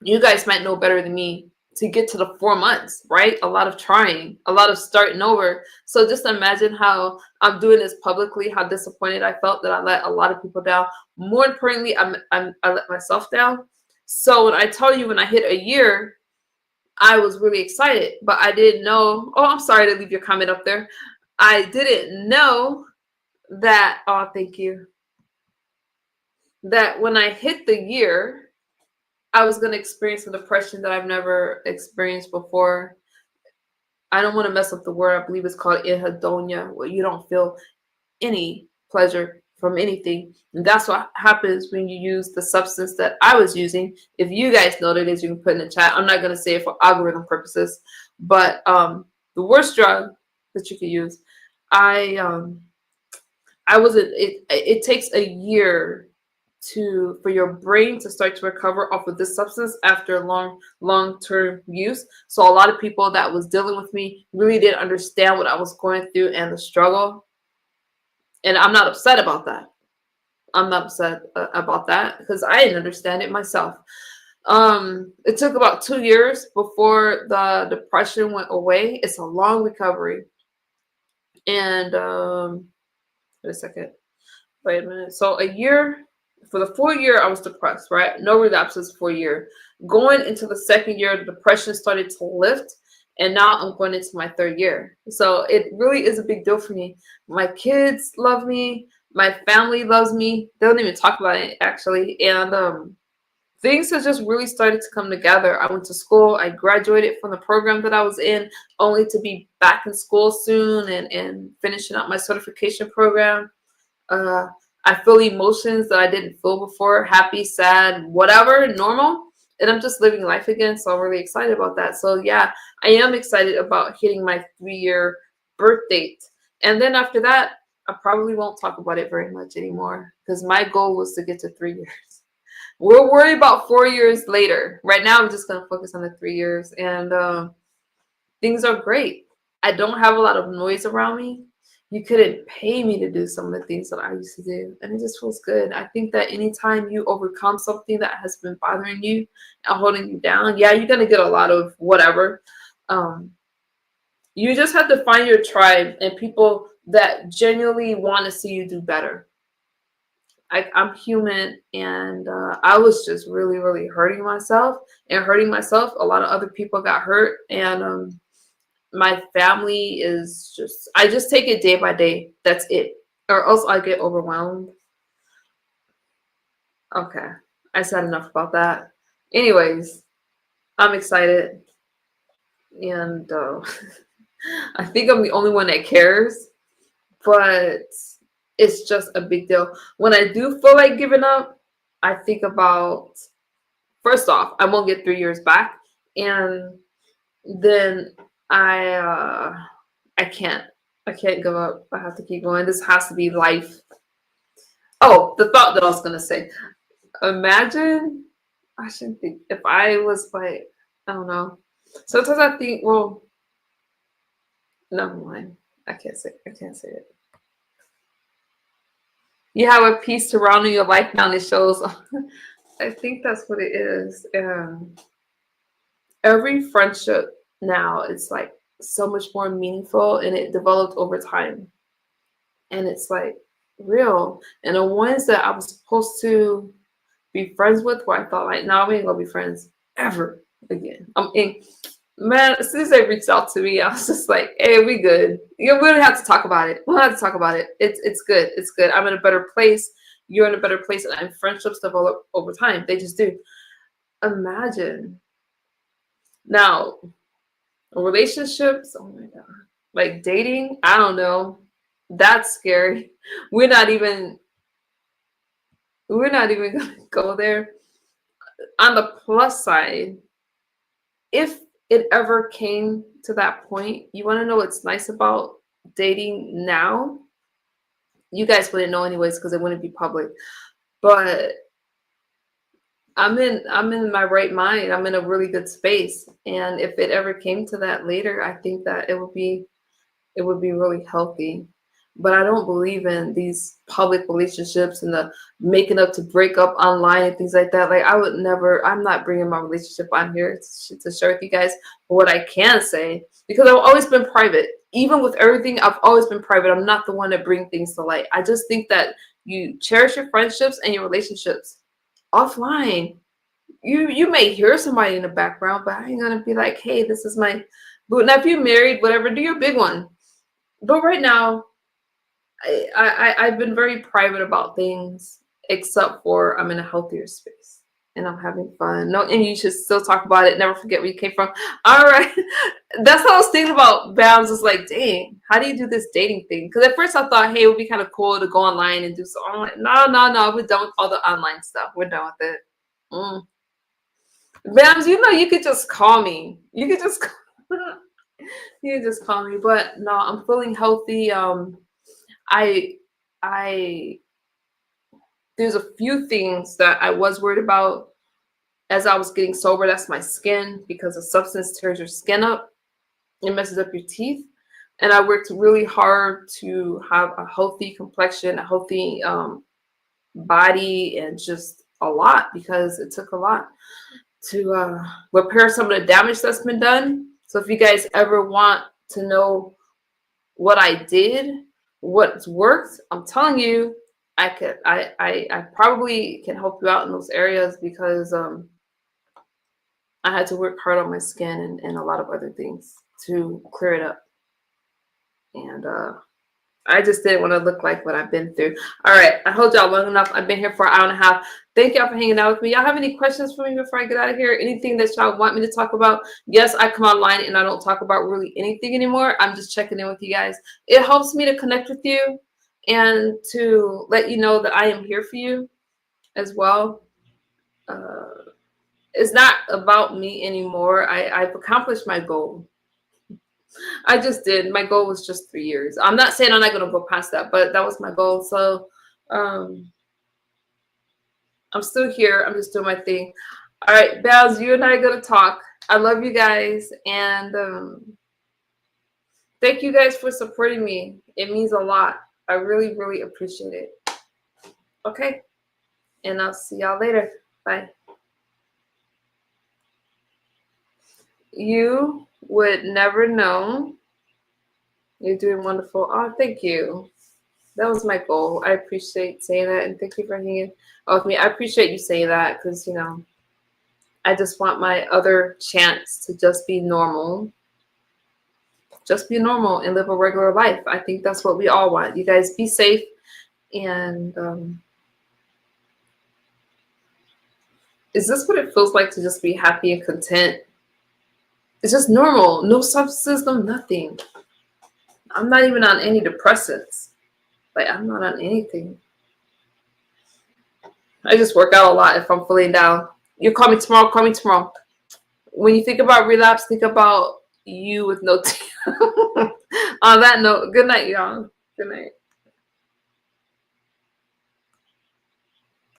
you guys might know better than me, to get to the 4 months, right? A lot of trying, a lot of starting over. So just imagine how I'm doing this publicly, how disappointed I felt that I let a lot of people down. More importantly, I let myself down. So when I tell you, when I hit a year, I was really excited, but I didn't know. Oh, I'm sorry to leave your comment up there. I didn't know that, oh, thank you, that when I hit the year, I was going to experience some depression that I've never experienced before. I don't want to mess up the word. I believe it's called anhedonia, where you don't feel any pleasure from anything. And that's what happens when you use the substance that I was using. If you guys know what it is, you can put in the chat. I'm not going to say it for algorithm purposes, but the worst drug that you could use, it takes a year for your brain to start to recover off of this substance after long-term use. So a lot of people that was dealing with me really didn't understand what I was going through and the struggle. And I'm not upset about that. I'm not upset about that because I didn't understand it myself. It took about 2 years before the depression went away. It's a long recovery. And wait a second. Wait a minute. So a year. For the full year, I was depressed, right? No relapses for a year. Going into the second year, the depression started to lift, and now I'm going into my third year. So it really is a big deal for me. My kids love me. My family loves me. They don't even talk about it, actually. And things have just really started to come together. I went to school. I graduated from the program that I was in, only to be back in school soon and finishing up my certification program. I feel emotions that I didn't feel before, happy, sad, whatever, normal. And I'm just living life again. So I'm really excited about that. So yeah, I am excited about hitting my 3-year birth date. And then after that, I probably won't talk about it very much anymore because my goal was to get to 3 years. We'll worry about 4 years later. Right now, I'm just going to focus on the 3 years. And Things are great. I don't have a lot of noise around me. You couldn't pay me to do some of the things that I used to do, and it just feels good. I think that anytime you overcome something that has been bothering you and holding you down, yeah, you're gonna get a lot of whatever. Um, you just have to find your tribe and people that genuinely want to see you do better. I'm human, and I was just really, really hurting myself and hurting myself. A lot of other people got hurt, and my family is just, I just take it day by day. That's it. Or else I get overwhelmed. Okay. I said enough about that. Anyways, I'm excited. And I think I'm the only one that cares. But it's just a big deal. When I do feel like giving up, I think about, first off, I won't get 3 years back. And then I I can't. I can't give up. I have to keep going. This has to be life. Oh, the thought that I was gonna say. Imagine, I shouldn't think, if I was like, I don't know. Sometimes I think, well, never mind. I can't say it. You have a piece surrounding your life now that shows. I think that's what it is. Every friendship now, it's like so much more meaningful, and it developed over time. And it's like real. And the ones that I was supposed to be friends with, where I thought like, no, we ain't gonna be friends ever again. Man, as soon as they reached out to me, I was just like, hey, we good. You know, we don't have to talk about it. We don't have to talk about it. It's good. It's good. I'm in a better place. You're in a better place, and friendships develop over time. They just do. Imagine now relationships. Oh my god, like dating. I don't know. That's scary. We're not even. We're not even gonna go there. On the plus side, if it ever came to that point, you want to know what's nice about dating now? You guys wouldn't know anyways because it wouldn't be public. But I'm in my right mind. I'm in a really good space. And if it ever came to that later, I think that it would be really healthy. But I don't believe in these public relationships and the making up to break up online and things like that. Like I would never. I'm not bringing my relationship on here to share with you guys. But what I can say, because I've always been private, even with everything, I've always been private. I'm not the one to bring things to light. I just think that you cherish your friendships and your relationships offline. You may hear somebody in the background, but I ain't gonna be like, hey, this is my. But now if you're married, whatever, do your big one. But right now, I've been very private about things, except for I'm in a healthier space and I'm having fun. No, and you should still talk about it. Never forget where you came from. All right, that's what I was thinking about. Bounds is like, dang, how do you do this dating thing? Because at first I thought, hey, it would be kind of cool to go online and do so. I'm like, no, no, no, we're done with all the online stuff. We're done with it. Mm. Bams, you could just call me. You could just you could just call me. But no, I'm feeling healthy. I I there's a few things that I was worried about as I was getting sober. That's my skin, because a substance tears your skin up. It messes up your teeth. And I worked really hard to have a healthy complexion, a healthy body, and just a lot, because it took a lot to repair some of the damage that's been done. So if you guys ever want to know what I did, what's worked, I'm telling you, I probably can help you out in those areas, because I had to work hard on my skin and a lot of other things to clear it up. And I just didn't want to look like what I've been through. All right, I hold y'all long enough. I've been here for an hour and a half. Thank y'all for hanging out with me. Y'all have any questions for me before I get out of here? Anything that y'all want me to talk about? Yes, I come online and I don't talk about really anything anymore. I'm just checking in with you guys. It helps me to connect with you and to let you know that I am here for you as well. It's not about me anymore. I've accomplished my goal. I just did. My goal was just 3 years. I'm not saying I'm not gonna go past that, but that was my goal. So um I'm still here. I'm just doing my thing. All right, Baz, you and I are gonna talk. I love you guys, and Thank you guys for supporting me. It means a lot. I really, really appreciate it. Okay. And I'll see y'all later. Bye. You would never know. You're doing wonderful. Oh, thank you. That was my goal. I appreciate saying that, and thank you for hanging out with me. I appreciate you saying that because, you know, I just want my other chance to just be normal. Just be normal and live a regular life. I think that's what we all want. You guys be safe, and is this what it feels like to just be happy and content? It's just normal. No substances, no nothing. I'm not even on any depressants. Like, I'm not on anything. I just work out a lot if I'm feeling down. You call me tomorrow, call me tomorrow. When you think about relapse, think about you with no teeth. On that note, good night, y'all. Good night.